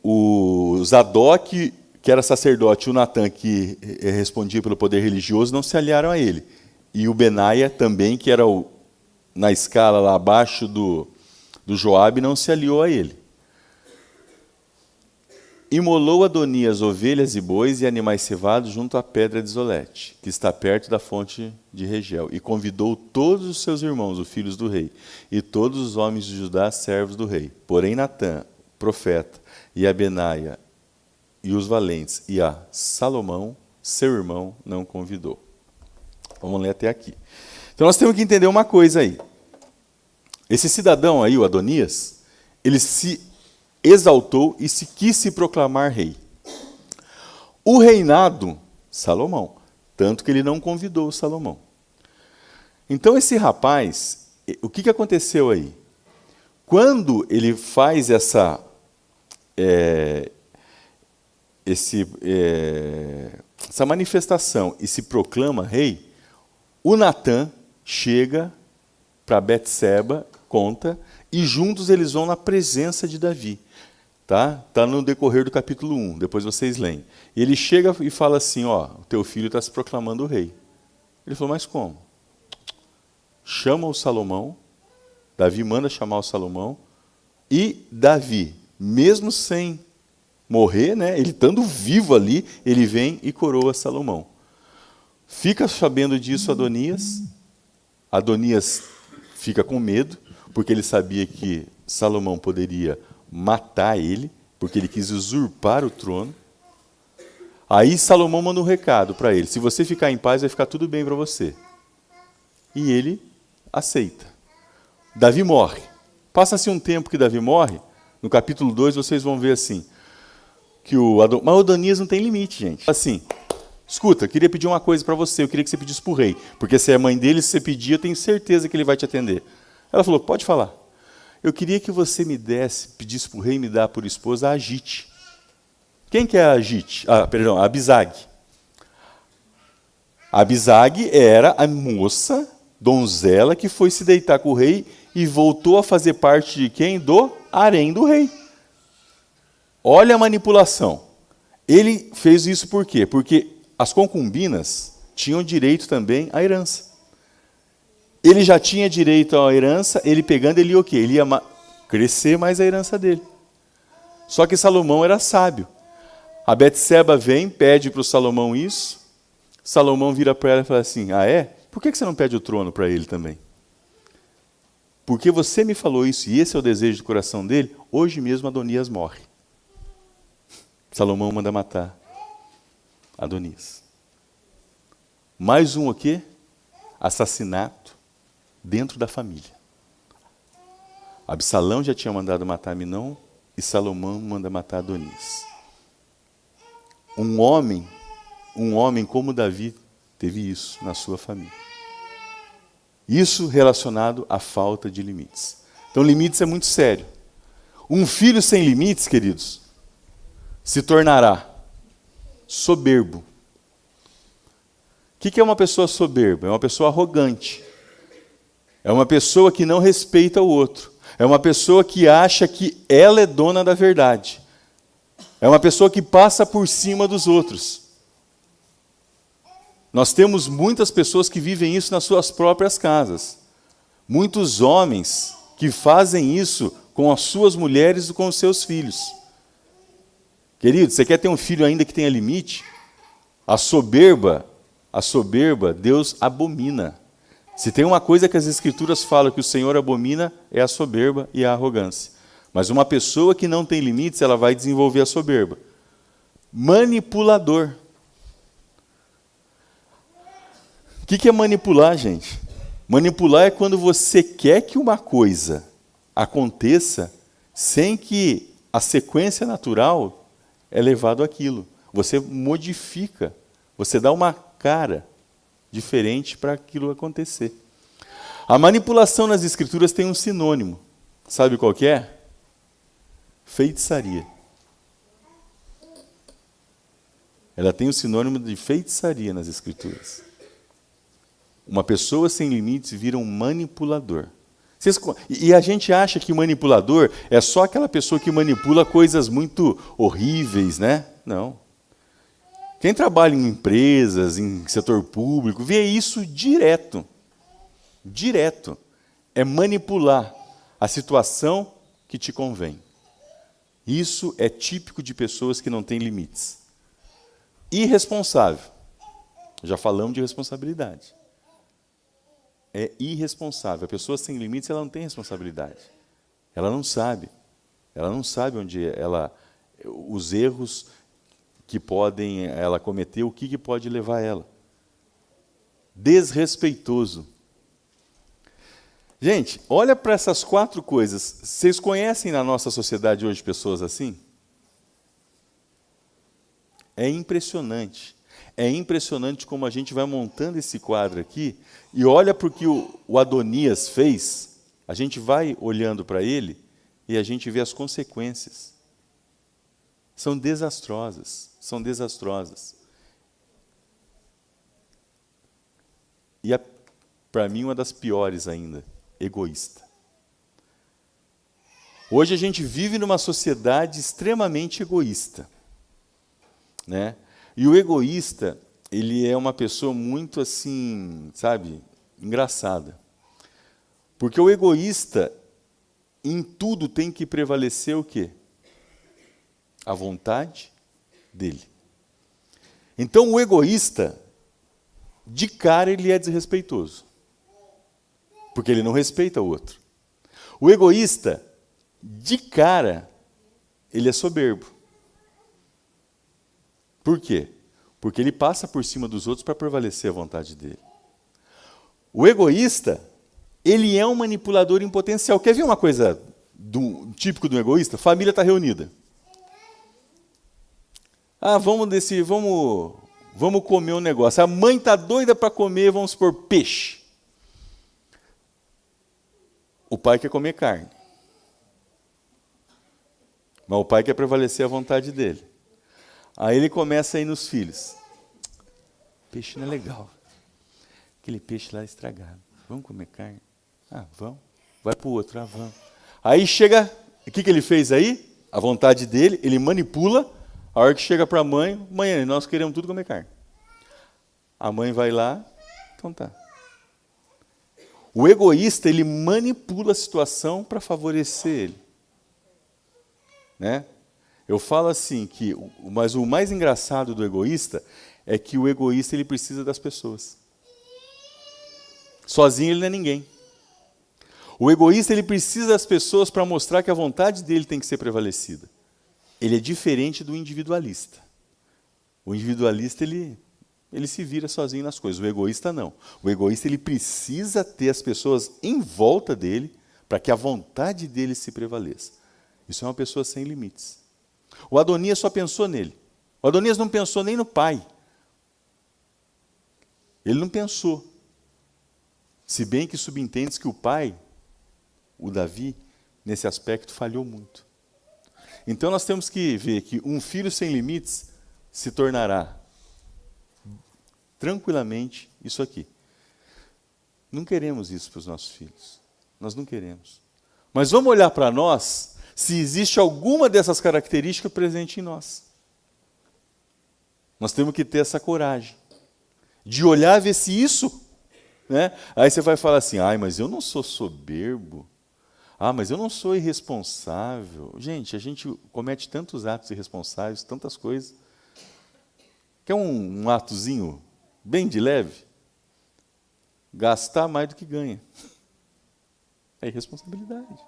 O Zadok, que era sacerdote, e o Natã, que respondia pelo poder religioso, não se aliaram a ele. E o Benaia também, que era na escala lá abaixo do Joabe, não se aliou a ele. Imolou Adonias ovelhas e bois e animais cevados junto à pedra de Zolete, que está perto da fonte de Regel, e convidou todos os seus irmãos, os filhos do rei, e todos os homens de Judá, servos do rei. Porém Natã, profeta, e a Benaia, e os valentes, e a Salomão, seu irmão, não convidou. Vamos ler até aqui. Então nós temos que entender uma coisa aí. Esse cidadão aí, o Adonias, ele se exaltou e se quis se proclamar rei. O reinado, Salomão, tanto que ele não convidou Salomão. Então esse rapaz, o que aconteceu aí? Quando ele faz essa manifestação e se proclama rei, o Natã chega para Betseba, conta, e juntos eles vão na presença de Davi. Tá no decorrer do capítulo 1, depois vocês leem. E ele chega e fala assim, ó, o teu filho está se proclamando rei. Ele falou, mas como? Chama o Salomão, Davi manda chamar o Salomão, e Davi, mesmo sem morrer, né, ele estando vivo ali, ele vem e coroa Salomão. Fica sabendo disso Adonias fica com medo, porque ele sabia que Salomão poderia matar ele, porque ele quis usurpar o trono. Aí Salomão manda um recado para ele, se você ficar em paz, vai ficar tudo bem para você. E ele aceita. Davi morre. Passa-se um tempo que Davi morre, no capítulo 2 vocês vão ver assim, mas o Adonias não tem limite, gente. Assim, escuta, eu queria pedir uma coisa para você, eu queria que você pedisse para o rei, porque se é a mãe dele, se você pedir, eu tenho certeza que ele vai te atender. Ela falou, pode falar. Eu queria que você pedisse para o rei me dar por esposa a Agite. Quem que é a Agite? A Abisag. A Abisag era a moça, donzela, que foi se deitar com o rei e voltou a fazer parte de quem? Do harém do rei. Olha a manipulação. Ele fez isso por quê? Porque as concubinas tinham direito também à herança. Ele já tinha direito à herança, ele pegando, ele ia o quê? Ele ia crescer mais a herança dele. Só que Salomão era sábio. A Betseba vem, pede para o Salomão isso, Salomão vira para ela e fala assim, ah é? Por que você não pede o trono para ele também? Porque você me falou isso e esse é o desejo do coração dele, hoje mesmo Adonias morre. Salomão manda matar Adonias. Mais um o quê? Assassinato dentro da família. Absalão já tinha mandado matar Aminon e Salomão manda matar Adonias. Um homem como Davi teve isso na sua família. Isso relacionado à falta de limites. Então, limites é muito sério. Um filho sem limites, queridos, se tornará soberbo. O que é uma pessoa soberba? É uma pessoa arrogante. É uma pessoa que não respeita o outro. É uma pessoa que acha que ela é dona da verdade. É uma pessoa que passa por cima dos outros. Nós temos muitas pessoas que vivem isso nas suas próprias casas. Muitos homens que fazem isso com as suas mulheres e com os seus filhos. Querido, você quer ter um filho ainda que tenha limite? A soberba, Deus abomina. Se tem uma coisa que as Escrituras falam que o Senhor abomina, é a soberba e a arrogância. Mas uma pessoa que não tem limites, ela vai desenvolver a soberba. Manipulador. O que é manipular, gente? Manipular é quando você quer que uma coisa aconteça sem que a sequência natural é levado àquilo. Você modifica, você dá uma cara diferente para aquilo acontecer. A manipulação nas Escrituras tem um sinônimo. Sabe qual que é? Feitiçaria. Ela tem o sinônimo de feitiçaria nas Escrituras. Uma pessoa sem limites vira um manipulador. E a gente acha que o manipulador é só aquela pessoa que manipula coisas muito horríveis, né? Não. Quem trabalha em empresas, em setor público, vê isso direto. Direto. É manipular a situação que te convém. Isso é típico de pessoas que não têm limites. Irresponsável. Já falamos de responsabilidade. É irresponsável. A pessoa sem limites, ela não tem responsabilidade. Ela não sabe. Ela não sabe onde os erros que podem ela cometer, o que pode levar ela. Desrespeitoso. Gente, olha para essas 4 coisas. Vocês conhecem na nossa sociedade hoje pessoas assim? É impressionante. É impressionante como a gente vai montando esse quadro aqui e olha para o que o Adonias fez, a gente vai olhando para ele e a gente vê as consequências. São desastrosas, são desastrosas. E para mim uma das piores ainda, egoísta. Hoje a gente vive numa sociedade extremamente egoísta, né? E o egoísta, ele é uma pessoa muito assim, sabe, engraçada. Porque o egoísta, em tudo, tem que prevalecer o quê? A vontade dele. Então, o egoísta, de cara, ele é desrespeitoso. Porque ele não respeita o outro. O egoísta, de cara, ele é soberbo. Por quê? Porque ele passa por cima dos outros para prevalecer a vontade dele. O egoísta, ele é um manipulador em potencial. Quer ver uma coisa típico do egoísta? Família está reunida. Vamos comer um negócio. A mãe está doida para comer, vamos supor, peixe. O pai quer comer carne. Mas o pai quer prevalecer a vontade dele. Aí ele começa a ir nos filhos. Peixe não é legal. Aquele peixe lá é estragado. Vamos comer carne? Vamos. Vai para o outro, vamos. Aí chega, o que ele fez aí? A vontade dele, ele manipula. A hora que chega para a mãe, mãe, nós queremos tudo comer carne. A mãe vai lá, então tá. O egoísta, ele manipula a situação para favorecer ele. Né? Eu falo assim, mas o mais engraçado do egoísta é que o egoísta ele precisa das pessoas. Sozinho ele não é ninguém. O egoísta ele precisa das pessoas para mostrar que a vontade dele tem que ser prevalecida. Ele é diferente do individualista. O individualista ele se vira sozinho nas coisas. O egoísta não. O egoísta ele precisa ter as pessoas em volta dele para que a vontade dele se prevaleça. Isso é uma pessoa sem limites. O Adonias só pensou nele. O Adonias não pensou nem no pai. Ele não pensou. Se bem que subentende que o pai, o Davi, nesse aspecto falhou muito. Então nós temos que ver que um filho sem limites se tornará tranquilamente isso aqui. Não queremos isso para os nossos filhos. Nós não queremos. Mas vamos olhar para nós se existe alguma dessas características presente em nós. Nós temos que ter essa coragem. de olhar e ver se isso, né? Aí você vai falar assim, ai, mas eu não sou soberbo, mas eu não sou irresponsável. Gente, a gente comete tantos atos irresponsáveis, tantas coisas. Quer um atozinho bem de leve? Gastar mais do que ganha. É irresponsabilidade.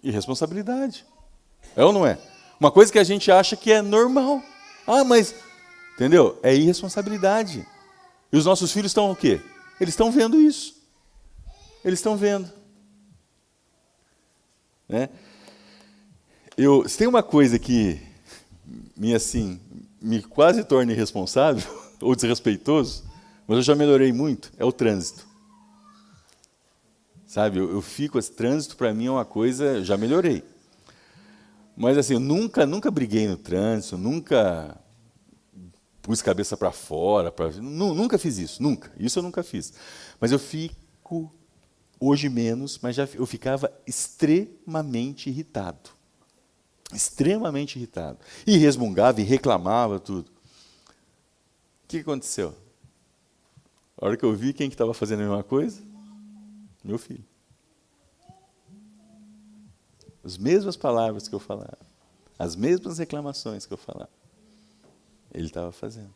Irresponsabilidade. É ou não é? Uma coisa que a gente acha que é normal. Mas... Entendeu? É irresponsabilidade. E os nossos filhos estão o quê? Eles estão vendo isso. Eles estão vendo. Né? Se tem uma coisa que me quase torna irresponsável ou desrespeitoso, mas eu já melhorei muito, é o trânsito. Sabe, eu fico, trânsito para mim é uma coisa, já melhorei. Mas assim, eu nunca briguei no trânsito, nunca pus cabeça para fora, nunca fiz isso, nunca. Isso eu nunca fiz. Mas eu fico, hoje menos, mas eu ficava extremamente irritado. Extremamente irritado. E resmungava, e reclamava, tudo. O que aconteceu? A hora que eu vi quem que estava fazendo a mesma coisa, meu filho. As mesmas palavras que eu falava, as mesmas reclamações que eu falava, ele estava fazendo.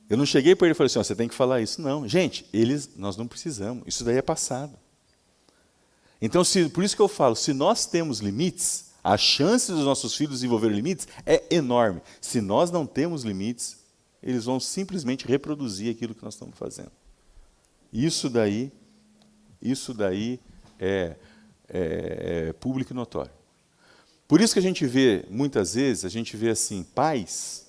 Eu não cheguei para ele e falei assim, você tem que falar isso. Não, gente, nós não precisamos, isso daí é passado. Então, por isso que eu falo, se nós temos limites, a chance dos nossos filhos desenvolverem limites é enorme. Se nós não temos limites, eles vão simplesmente reproduzir aquilo que nós estamos fazendo. Isso daí é público e notório. Por isso que a gente vê, muitas vezes, assim, pais...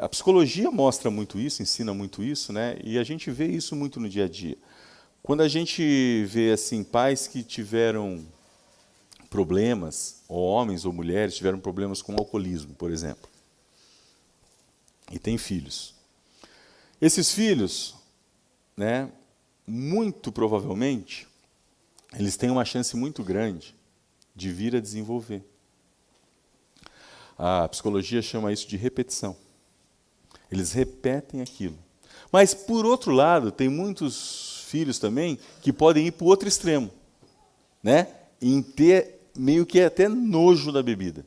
a psicologia mostra muito isso, ensina muito isso, né? E a gente vê isso muito no dia a dia. Quando a gente vê assim, pais que tiveram problemas, ou homens ou mulheres tiveram problemas com alcoolismo, por exemplo, e têm filhos. Esses filhos, né, muito provavelmente, eles têm uma chance muito grande de vir a desenvolver. A psicologia chama isso de repetição. Eles repetem aquilo. Mas, por outro lado, tem muitos filhos também que podem ir para o outro extremo, né? Em ter meio que até nojo da bebida.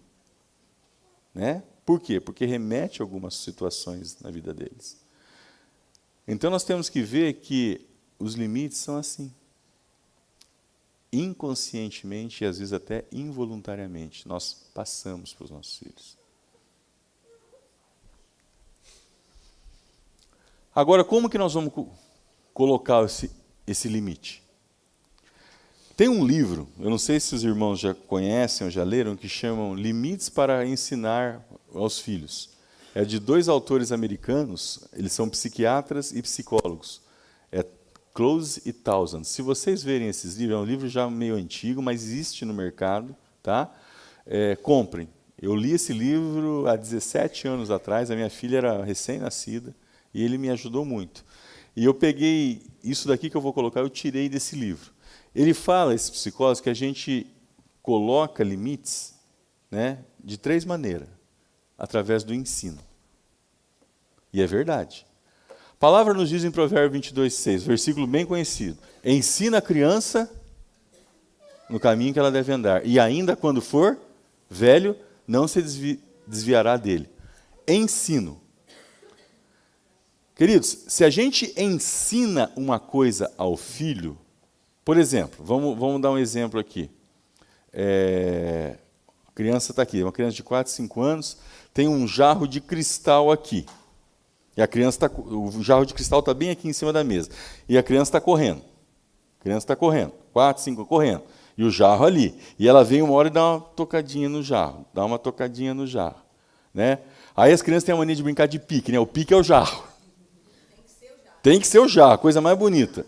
Né? Por quê? Porque remete a algumas situações na vida deles. Então, nós temos que ver que os limites são assim. Inconscientemente e às vezes até involuntariamente, nós passamos para os nossos filhos. Agora, como que nós vamos colocar esse limite? Tem um livro, eu não sei se os irmãos já conhecem ou já leram, que chamam Limites para Ensinar aos Filhos. É de 2 autores americanos, eles são psiquiatras e psicólogos. É Close e Townsend. Se vocês verem esses livros, é um livro já meio antigo, mas existe no mercado, tá? Comprem. Eu li esse livro há 17 anos atrás, a minha filha era recém-nascida, e ele me ajudou muito. E eu peguei isso daqui que eu vou colocar, eu tirei desse livro. Ele fala, esse psicólogo, que a gente coloca limites, né, de 3 maneiras. Através do ensino. E é verdade. A palavra nos diz em Provérbios 22:6, versículo bem conhecido. Ensina a criança no caminho que ela deve andar, e ainda quando for velho, não se desviará dele. Ensino. Queridos, se a gente ensina uma coisa ao filho, por exemplo, vamos dar um exemplo aqui. A criança está aqui, uma criança de 4, 5 anos, tem um jarro de cristal aqui. E o jarro de cristal está bem aqui em cima da mesa. E a criança está correndo. 4, 5, correndo. E o jarro ali. E ela vem uma hora e dá uma tocadinha no jarro. Né? Aí as crianças têm a mania de brincar de pique, né? O pique é o jarro. Tem que ser o jarro, coisa mais bonita.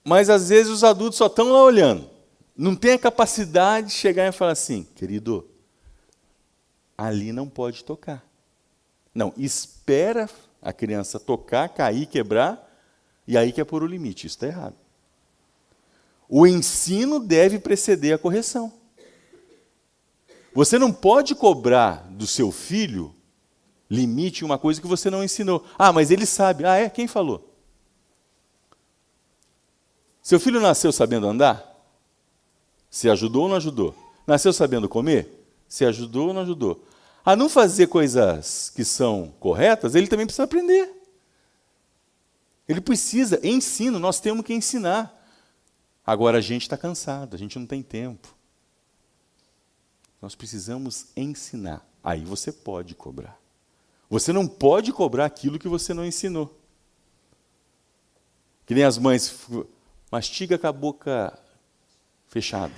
Mas às vezes os adultos só estão lá olhando. Não tem a capacidade de chegar e falar assim, querido, ali não pode tocar. Não, espera a criança tocar, cair, quebrar, e aí que é pôr o limite. Isso está errado. O ensino deve preceder a correção. Você não pode cobrar do seu filho limite em uma coisa que você não ensinou. Ah, mas ele sabe. Ah, é? Quem falou? Seu filho nasceu sabendo andar? Você ajudou ou não ajudou? Nasceu sabendo comer? Você ajudou ou não ajudou? A não fazer coisas que são corretas, ele também precisa aprender. Ele precisa, ensino, nós temos que ensinar. Agora a gente está cansado, a gente não tem tempo. Nós precisamos ensinar. Aí você pode cobrar. Você não pode cobrar aquilo que você não ensinou. Que nem as mães, mastiga com a boca fechada.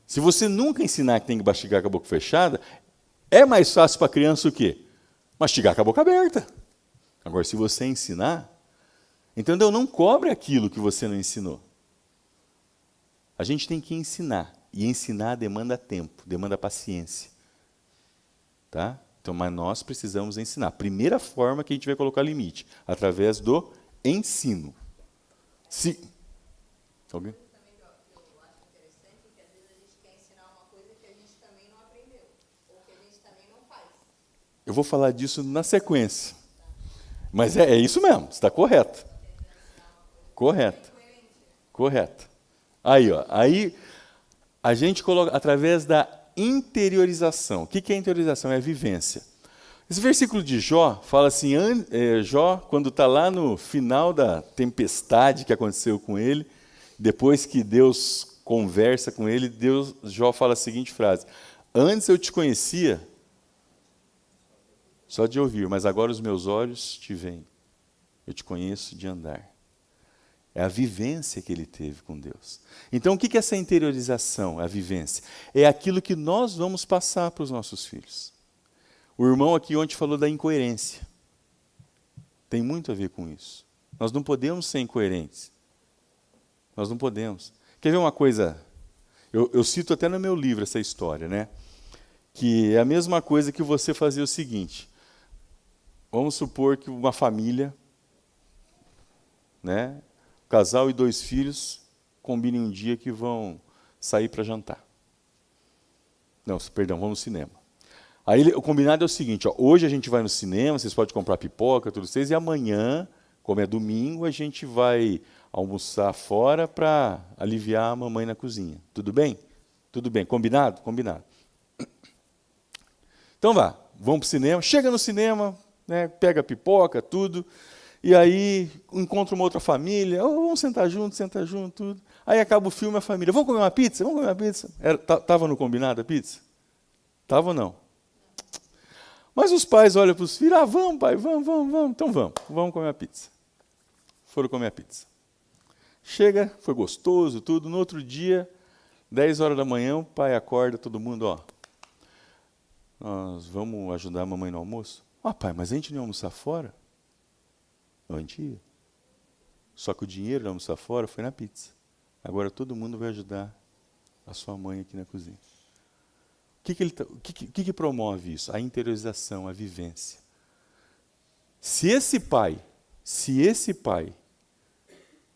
Se você nunca ensinar que tem que mastigar com a boca fechada, é mais fácil para a criança o quê? Mastigar com a boca aberta. Agora, se você ensinar, entendeu? Não cobre aquilo que você não ensinou. A gente tem que ensinar. E ensinar demanda tempo, demanda paciência. Tá? Então, mas nós precisamos ensinar. Primeira forma que a gente vai colocar limite, através do ensino. Se... Alguém? Eu acho interessante que às vezes a gente quer ensinar uma coisa que a gente também não aprendeu, ou que a gente também não faz. Eu vou falar disso na sequência. Mas é isso mesmo, você está correto. Correto. Correto. Aí, ó, aí a gente coloca através da interiorização. O que é interiorização? É a vivência. Esse versículo de Jó fala assim, Jó, quando está lá no final da tempestade que aconteceu com ele, depois que Deus conversa com ele, Jó fala a seguinte frase: antes eu te conhecia só de ouvir, mas agora os meus olhos te veem. Eu te conheço de andar. É a vivência que ele teve com Deus. Então, o que é essa interiorização, a vivência? É aquilo que nós vamos passar para os nossos filhos. O irmão aqui ontem falou da incoerência. Tem muito a ver com isso. Nós não podemos ser incoerentes. Nós não podemos. Quer ver uma coisa? Eu cito até no meu livro essa história, né? Que é a mesma coisa que você fazer o seguinte. Vamos supor que uma família, né? Casal e 2 filhos combinem um dia que vão sair para jantar. Não, perdão, vamos no cinema. Aí o combinado é o seguinte, ó, hoje a gente vai no cinema, vocês podem comprar pipoca, tudo vocês, e amanhã, como é domingo, a gente vai almoçar fora para aliviar a mamãe na cozinha. Tudo bem? Tudo bem. Combinado? Combinado. Então vamos para o cinema, chega no cinema, né, pega a pipoca, tudo. E aí encontra uma outra família, vamos sentar junto, tudo. Aí acaba o filme, a família, vamos comer uma pizza? Vamos comer uma pizza? Estava no combinado a pizza? Estava ou não? Mas os pais olham para os filhos, vamos pai, vamos. Então vamos comer uma pizza. Foram comer a pizza. Chega, foi gostoso, tudo. No outro dia, 10 horas da manhã, o pai acorda, todo mundo, ó. Nós vamos ajudar a mamãe no almoço? Pai, mas a gente não ia almoçar fora? Não, a gente ia. Só que o dinheiro de almoçar fora foi na pizza. Agora todo mundo vai ajudar a sua mãe aqui na cozinha. O que promove isso? A interiorização, a vivência. Se esse pai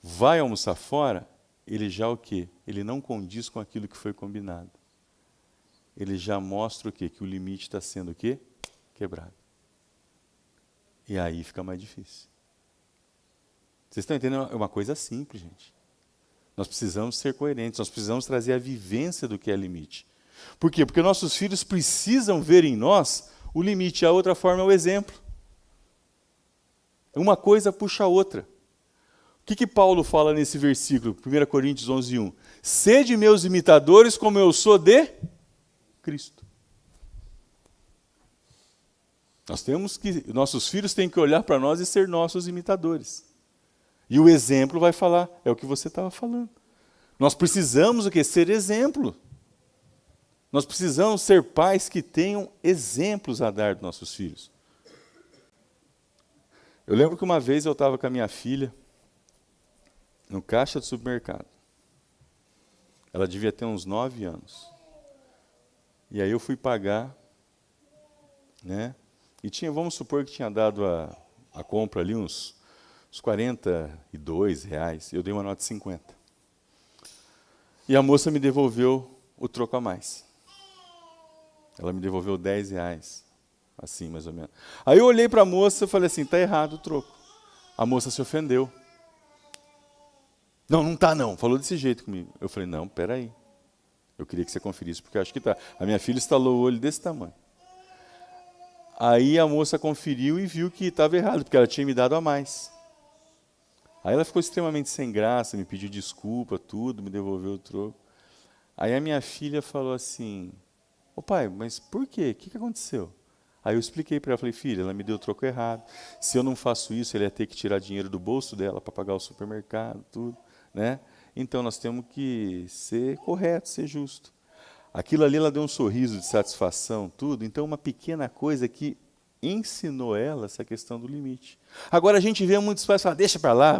vai almoçar fora, ele já o quê? Ele não condiz com aquilo que foi combinado. Ele já mostra o quê? Que o limite está sendo o quê? Quebrado. E aí fica mais difícil. Vocês estão entendendo? É uma coisa simples, gente. Nós precisamos ser coerentes, nós precisamos trazer a vivência do que é limite. Por quê? Porque nossos filhos precisam ver em nós o limite, a outra forma é o exemplo. Uma coisa puxa a outra. O que Paulo fala nesse versículo, 1 Coríntios 11:1? Sede meus imitadores como eu sou de Cristo. Nossos filhos têm que olhar para nós e ser nossos imitadores. E o exemplo vai falar, é o que você estava falando. Nós precisamos o quê? Ser exemplo. Nós precisamos ser pais que tenham exemplos a dar dos nossos filhos. Eu lembro que uma vez eu estava com a minha filha no caixa do supermercado. Ela devia ter uns 9 anos. E aí eu fui pagar, né? E vamos supor que tinha dado a compra ali uns R$42. Eu dei uma nota de 50. E a moça me devolveu o troco a mais. Ela me devolveu R$10 assim mais ou menos. Aí eu olhei para a moça e falei assim, está errado o troco. A moça se ofendeu. Não, não está não, falou desse jeito comigo. Eu falei, não, peraí. Eu queria que você conferisse, porque eu acho que está. A minha filha estalou o olho desse tamanho. Aí a moça conferiu e viu que estava errado, porque ela tinha me dado a mais. Aí ela ficou extremamente sem graça, me pediu desculpa, tudo, me devolveu o troco. Aí a minha filha falou assim, ô pai, mas por quê? O que aconteceu? Aí eu expliquei para ela, falei, filha, ela me deu o troco errado. Se eu não faço isso, ele ia ter que tirar dinheiro do bolso dela para pagar o supermercado, tudo, né? Então nós temos que ser correto, ser justo. Aquilo ali, ela deu um sorriso de satisfação, tudo. Então uma pequena coisa que ensinou ela essa questão do limite. Agora a gente vê muitos pais falar, deixa para lá,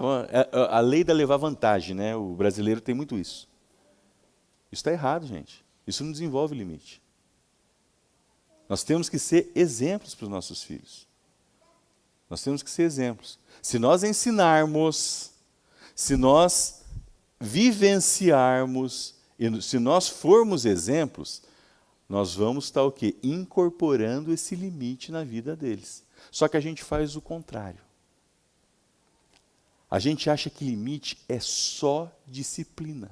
a lei da levar vantagem, né? O brasileiro tem muito isso. Isso está errado, gente. Isso não desenvolve limite. Nós temos que ser exemplos para os nossos filhos. Nós temos que ser exemplos. Se nós ensinarmos, se nós vivenciarmos, e se nós formos exemplos, nós vamos estar o quê? Incorporando esse limite na vida deles. Só que a gente faz o contrário. A gente acha que limite é só disciplina.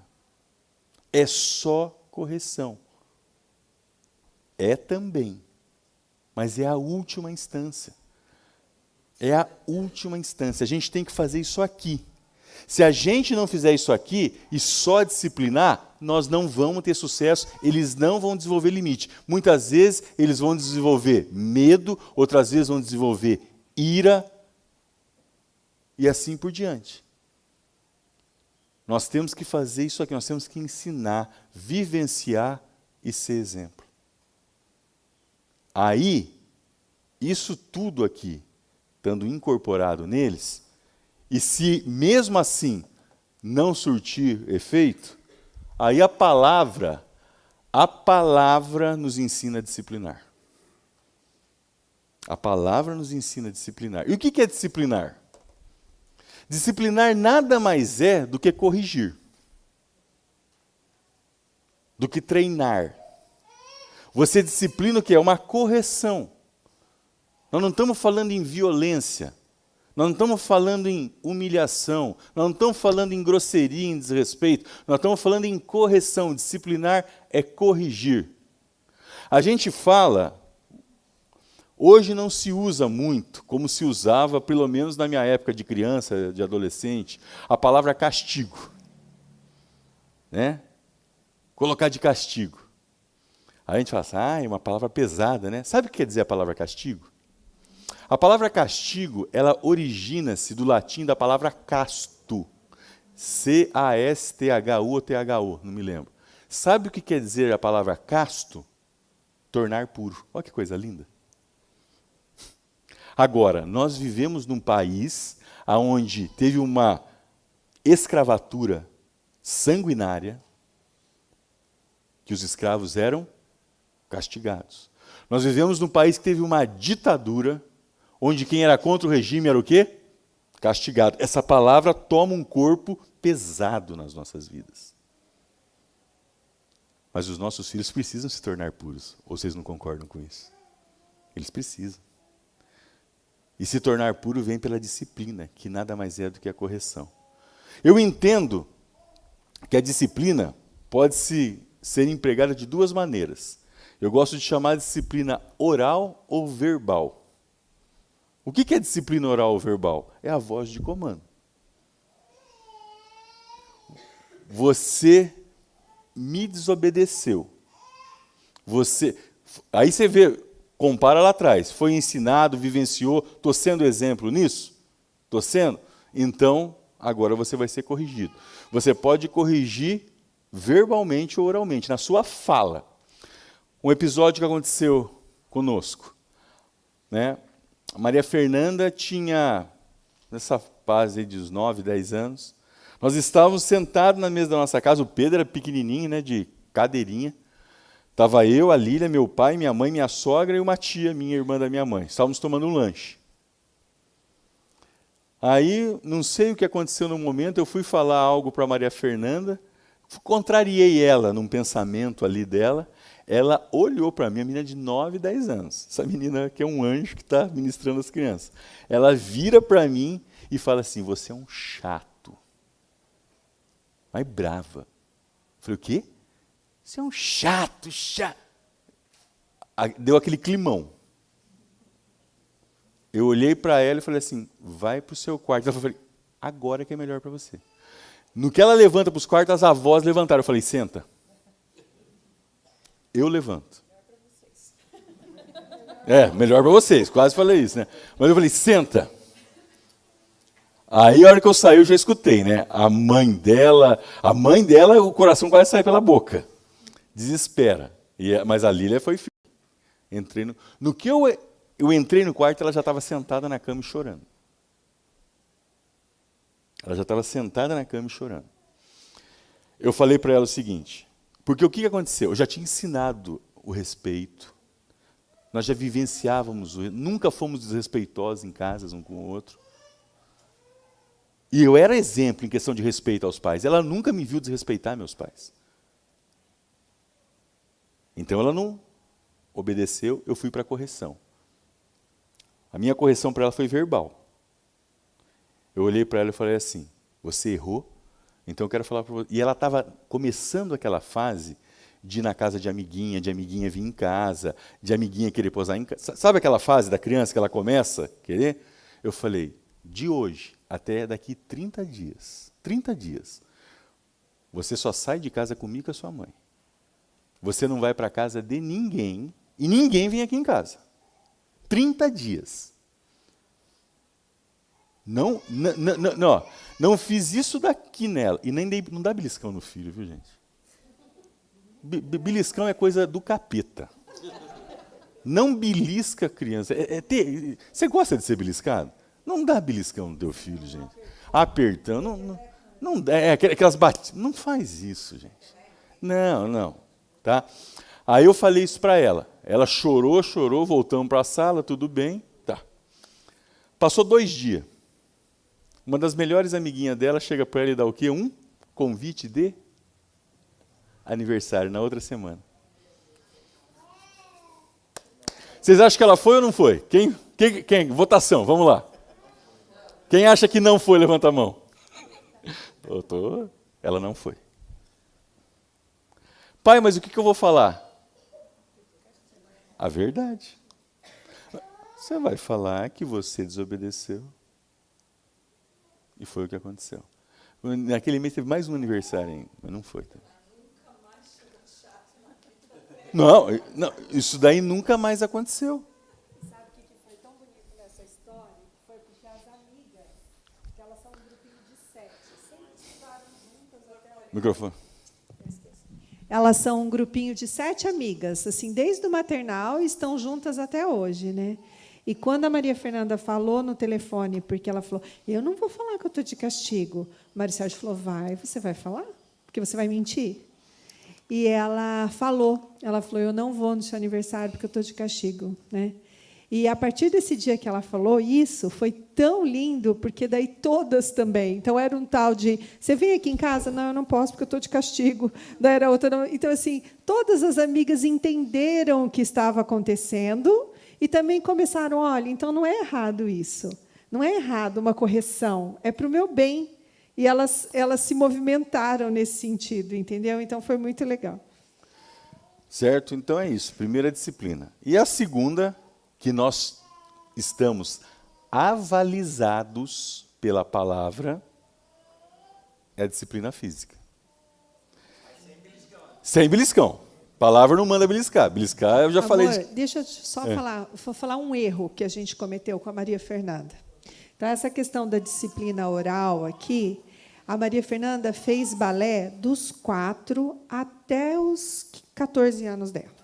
É só correção. É também. Mas é a última instância. É a última instância. A gente tem que fazer isso aqui. Se a gente não fizer isso aqui e só disciplinar, nós não vamos ter sucesso, eles não vão desenvolver limite. Muitas vezes eles vão desenvolver medo, outras vezes vão desenvolver ira e assim por diante. Nós temos que fazer isso aqui, nós temos que ensinar, vivenciar e ser exemplo. Aí, isso tudo aqui, estando incorporado neles, e se mesmo assim não surtir efeito, aí a palavra nos ensina a disciplinar. A palavra nos ensina a disciplinar. E o que é disciplinar? Disciplinar nada mais é do que corrigir, do que treinar. Você disciplina o que é? Uma correção. Nós não estamos falando em violência. Nós não estamos falando em humilhação, nós não estamos falando em grosseria, em desrespeito, nós estamos falando em correção. Disciplinar é corrigir. A gente fala, hoje não se usa muito, como se usava, pelo menos na minha época de criança, de adolescente, a palavra castigo. Né? Colocar de castigo. Aí a gente fala assim, é uma palavra pesada, né? Sabe o que quer dizer a palavra castigo? A palavra castigo, ela origina-se do latim da palavra casto. C-A-S-T-H-U ou T-H-O, não me lembro. Sabe o que quer dizer a palavra casto? Tornar puro. Olha que coisa linda. Agora, nós vivemos num país onde teve uma escravatura sanguinária, que os escravos eram castigados. Nós vivemos num país que teve uma ditadura, onde quem era contra o regime era o quê? Castigado. Essa palavra toma um corpo pesado nas nossas vidas. Mas os nossos filhos precisam se tornar puros. Ou vocês não concordam com isso? Eles precisam. E se tornar puro vem pela disciplina, que nada mais é do que a correção. Eu entendo que a disciplina pode ser empregada de duas maneiras. Eu gosto de chamar de disciplina oral ou verbal. O que é disciplina oral ou verbal? É a voz de comando. Você me desobedeceu. Aí você vê, compara lá atrás. Foi ensinado, vivenciou, estou sendo exemplo nisso? Estou sendo? Então, agora você vai ser corrigido. Você pode corrigir verbalmente ou oralmente, na sua fala. Um episódio que aconteceu conosco, né? A Maria Fernanda tinha, nessa fase de uns 9, 10 anos, nós estávamos sentados na mesa da nossa casa, o Pedro era pequenininho, né, de cadeirinha, estava eu, a Lília, meu pai, minha mãe, minha sogra e uma tia, minha irmã da minha mãe, estávamos tomando um lanche. Aí, não sei o que aconteceu no momento, eu fui falar algo para a Maria Fernanda, contrariei ela num pensamento ali dela, Ela olhou para mim, a menina de 9, 10 anos. Essa menina que é um anjo que está ministrando as crianças. Ela vira para mim e fala assim, você é um chato. Mas brava. Eu falei, o quê? Você é um chato, chato. Deu aquele climão. Eu olhei para ela e falei assim, vai para o seu quarto. Ela falou, agora que é melhor para você. No que ela levanta para os quartos, as avós levantaram. Eu falei, senta. Eu levanto. Melhor para vocês. Quase falei isso, né? Mas eu falei, senta. Aí, a hora que eu saí, eu já escutei, né? A mãe dela, o coração quase sai pela boca. Desespera. Mas a Lília foi firme. Entrei no que eu entrei no quarto, ela já estava sentada na cama e chorando. Ela já estava sentada na cama e chorando. Eu falei para ela o seguinte, porque o que aconteceu? Eu já tinha ensinado o respeito, nós já vivenciávamos, nunca fomos desrespeitosos em casas um com o outro. E eu era exemplo em questão de respeito aos pais. Ela nunca me viu desrespeitar meus pais. Então ela não obedeceu, eu fui para a correção. A minha correção para ela foi verbal. Eu olhei para ela e falei assim, você errou, então eu quero falar para você. E ela estava começando aquela fase de ir na casa de amiguinha vir em casa, de amiguinha querer posar em casa. Sabe aquela fase da criança que ela começa a querer? Eu falei, de hoje até daqui 30 dias, você só sai de casa comigo e com a sua mãe. Você não vai para a casa de ninguém, e ninguém vem aqui em casa. 30 dias. Não fiz isso daqui nela. E nem não dá beliscão no filho, viu, gente? Beliscão é coisa do capeta. Não belisca a criança. Você gosta de ser beliscado? Não dá beliscão no teu filho, gente. Apertando. Não dá. Aquelas batidas. Não faz isso, gente. Não. Tá? Aí eu falei isso para ela. Ela chorou, voltamos para a sala, tudo bem. Tá. Passou 2 dias. Uma das melhores amiguinhas dela chega para ela e dá o quê? Um convite de aniversário, na outra semana. Vocês acham que ela foi ou não foi? Quem? Votação, vamos lá. Quem acha que não foi, levanta a mão. Ela não foi. Pai, mas o que eu vou falar? A verdade. Você vai falar que você desobedeceu. E foi o que aconteceu. Naquele mês teve mais um aniversário ainda, mas não foi. Não, isso daí nunca mais aconteceu. Sabe o que foi tão bonito nessa história? Foi porque as amigas, que elas são um grupinho de 7, sempre estiveram juntas até hoje. Microfone. Elas são um grupinho de 7 amigas, assim, desde o maternal, e estão juntas até hoje, né? E quando a Maria Fernanda falou no telefone, porque ela falou, eu não vou falar que eu estou de castigo. O Mário Sérgio falou, você vai falar? Porque você vai mentir? E ela falou, eu não vou no seu aniversário porque eu estou de castigo, né? E a partir desse dia que ela falou isso, foi tão lindo, porque daí todas também. Então era um tal de, você vem aqui em casa? Não, eu não posso porque eu estou de castigo. Daí era outra, não. Então assim, todas as amigas entenderam o que estava acontecendo e também começaram, olha, então não é errado isso. Não é errado uma correção, é para o meu bem. E elas se movimentaram nesse sentido, entendeu? Então, foi muito legal. Certo? Então, é isso. Primeira disciplina. E a segunda, que nós estamos avalizados pela palavra, é a disciplina física. Sem beliscão. A palavra não manda beliscar. Beliscar, eu já falei... Deixa eu só falar um erro que a gente cometeu com a Maria Fernanda. Então, essa questão da disciplina oral aqui, a Maria Fernanda fez balé dos 4 até os 14 anos dela.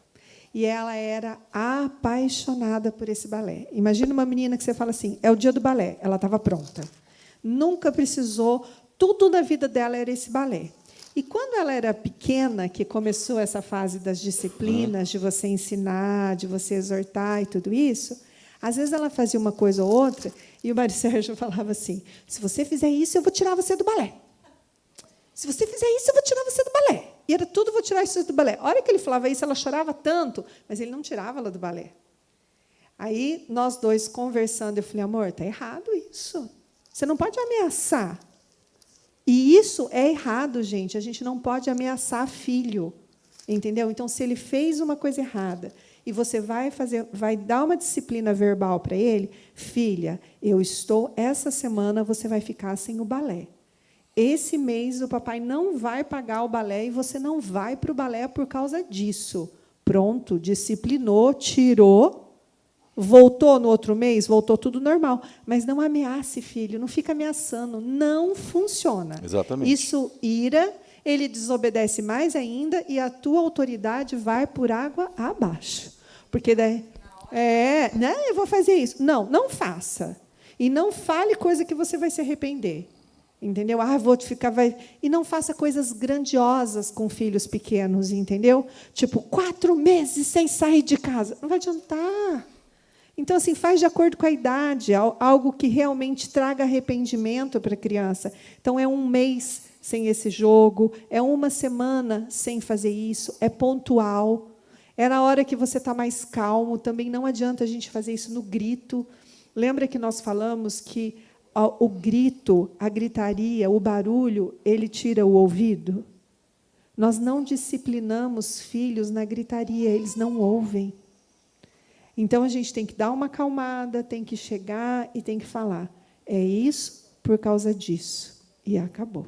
E ela era apaixonada por esse balé. Imagina uma menina que você fala assim, é o dia do balé, ela estava pronta. Nunca precisou, tudo na vida dela era esse balé. E quando ela era pequena, que começou essa fase das disciplinas, de você ensinar, de você exortar e tudo isso, às vezes ela fazia uma coisa ou outra, e o Mário Sérgio falava assim, se você fizer isso, eu vou tirar você do balé. Se você fizer isso, eu vou tirar você do balé. E era tudo, vou tirar isso do balé. A hora que ele falava isso, ela chorava tanto, mas ele não tirava ela do balé. Aí, nós dois conversando, eu falei, amor, está errado isso. Você não pode ameaçar. E isso é errado, gente. A gente não pode ameaçar filho. Entendeu? Então, se ele fez uma coisa errada e você vai dar uma disciplina verbal para ele, filha, essa semana você vai ficar sem o balé. Esse mês o papai não vai pagar o balé e você não vai para o balé por causa disso. Pronto, disciplinou, tirou, voltou no outro mês, voltou tudo normal. Mas não ameace, filho, não fica ameaçando. Não funciona. Exatamente. Isso ira, ele desobedece mais ainda e a tua autoridade vai por água abaixo. Porque daí, eu vou fazer isso. Não, não faça. E não fale coisa que você vai se arrepender. Entendeu? E não faça coisas grandiosas com filhos pequenos, entendeu? Tipo, 4 meses sem sair de casa. Não vai adiantar. Então, assim, faz de acordo com a idade, algo que realmente traga arrependimento para a criança. Então, é 1 mês sem esse jogo, é 1 semana sem fazer isso, é pontual. É na hora que você está mais calmo, também não adianta a gente fazer isso no grito. Lembra que nós falamos que o grito, a gritaria, o barulho, ele tira o ouvido? Nós não disciplinamos filhos na gritaria, eles não ouvem. Então, a gente tem que dar uma acalmada, tem que chegar e tem que falar. É isso por causa disso. E acabou.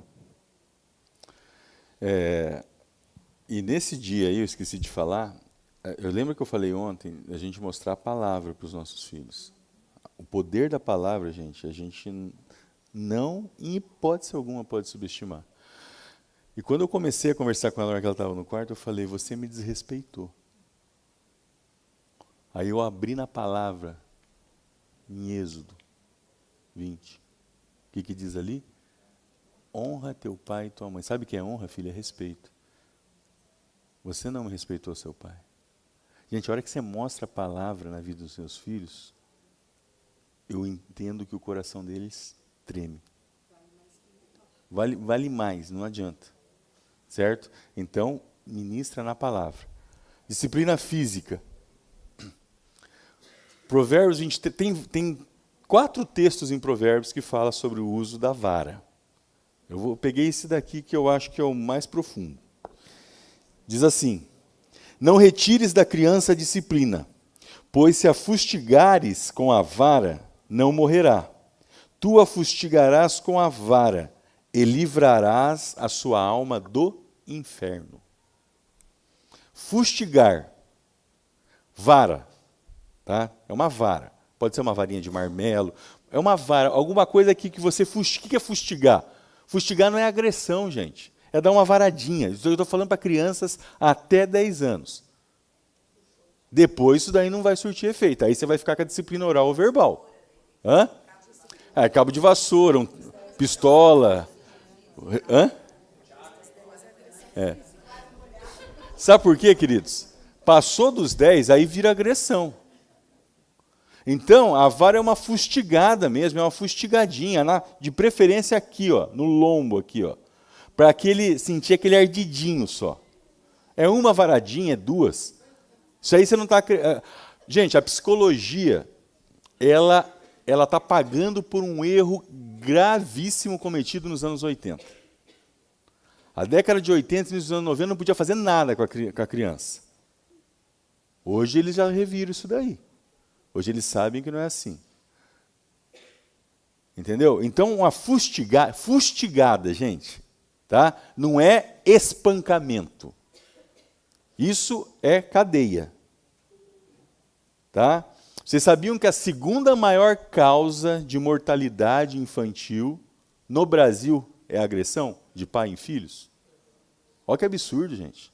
E nesse dia aí, eu esqueci de falar, eu lembro que eu falei ontem, a gente mostrar a palavra para os nossos filhos. O poder da palavra, gente, a gente não, em hipótese alguma, pode subestimar. E quando eu comecei a conversar com ela, na hora que ela estava no quarto, eu falei, você me desrespeitou. Aí eu abri na palavra, em Êxodo 20. O que diz ali? Honra teu pai e tua mãe. Sabe o que é honra, filha? É respeito. Você não me respeitou, seu pai. Gente, a hora que você mostra a palavra na vida dos seus filhos, eu entendo que o coração deles treme. Vale mais, não adianta. Certo? Então, ministra na palavra. Disciplina física. Provérbios 23, tem 4 textos em Provérbios que falam sobre o uso da vara. Eu peguei esse daqui que eu acho que é o mais profundo. Diz assim, não retires da criança a disciplina, pois se a fustigares com a vara, não morrerá. Tu a fustigarás com a vara, e livrarás a sua alma do inferno. Fustigar. Vara. Tá? É uma vara. Pode ser uma varinha de marmelo. É uma vara, alguma coisa aqui que você fustiga. O que é fustigar? Fustigar não é agressão, gente. É dar uma varadinha. Eu estou falando para crianças até 10 anos. Depois isso daí não vai surtir efeito. Aí você vai ficar com a disciplina oral ou verbal. Hã? Cabo de vassoura, pistola. Hã? Sabe por quê, queridos? Passou dos 10, aí vira agressão. Então, a vara é uma fustigada mesmo, é uma fustigadinha, de preferência aqui, ó, no lombo, aqui, ó, para sentir aquele ardidinho só. É uma varadinha, é 2. Isso aí você não está... Gente, a psicologia, ela está pagando por um erro gravíssimo cometido nos anos 80. A década de 80 e nos anos 90 não podia fazer nada com a criança. Hoje eles já reviram isso daí. Hoje eles sabem que não é assim. Entendeu? Então, uma fustigada, gente, tá? Não é espancamento. Isso é cadeia. Tá? Vocês sabiam que a 2ª maior causa de mortalidade infantil no Brasil é a agressão de pai em filhos? Olha que absurdo, gente.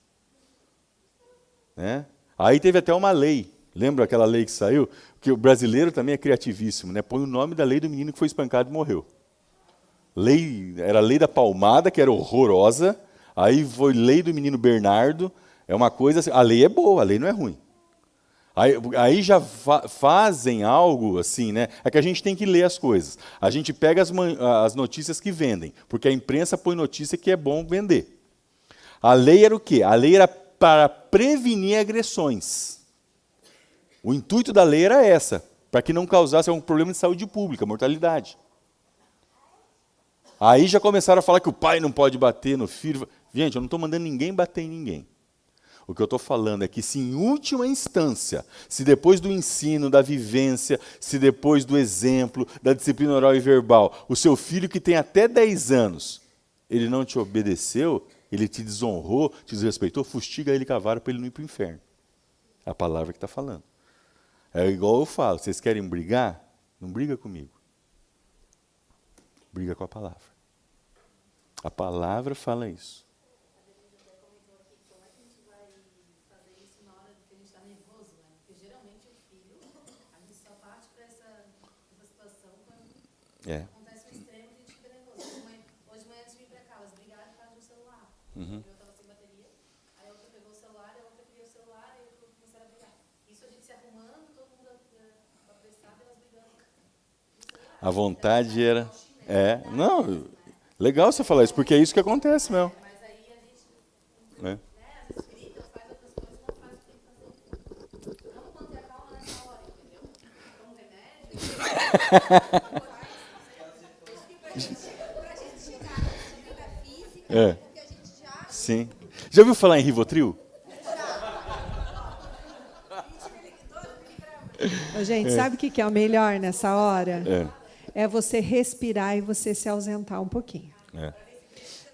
Né? Aí teve até uma lei. Lembra aquela lei que saiu? Porque o brasileiro também é criativíssimo, né? Põe o nome da lei do menino que foi espancado e morreu. Era a lei da palmada, que era horrorosa. Aí foi lei do menino Bernardo. É uma coisa assim, a lei é boa, a lei não é ruim. Aí já fazem algo assim, né? É que a gente tem que ler as coisas. A gente pega as notícias que vendem, porque a imprensa põe notícia que é bom vender. A lei era o quê? A lei era para prevenir agressões. O intuito da lei era essa, para que não causasse algum problema de saúde pública, mortalidade. Aí já começaram a falar que o pai não pode bater no filho. Gente, eu não estou mandando ninguém bater em ninguém. O que eu estou falando é que se em última instância, se depois do ensino, da vivência, se depois do exemplo, da disciplina oral e verbal, o seu filho que tem até 10 anos, ele não te obedeceu, ele te desonrou, te desrespeitou, fustiga ele com a vara para ele não ir para o inferno. É a palavra que está falando. É igual eu falo, vocês querem brigar? Não briga comigo. Briga com a palavra. A palavra fala isso. É. Acontece um extremo e a gente fica nervoso. Hoje de manhã, antes de vir pra cá, elas brigaram por causa do celular. Uhum. Eu estava sem bateria, aí a outra pegou o celular, a outra queria o celular, e eu começaram a brigar. Isso a gente se arrumando, todo mundo apressado, e elas brigando. A vontade era... não, legal você falar isso, porque é isso que acontece mesmo. Mas aí a gente, É. a gente grita, faz outras coisas, não faz o que tem que fazer. Vamos manter a calma nessa hora, entendeu? Toma um remédio, É. Sim. Já ouviu falar em Rivotril? Ô, gente, sabe o que é o melhor nessa hora? É. É você respirar e você se ausentar um pouquinho. É.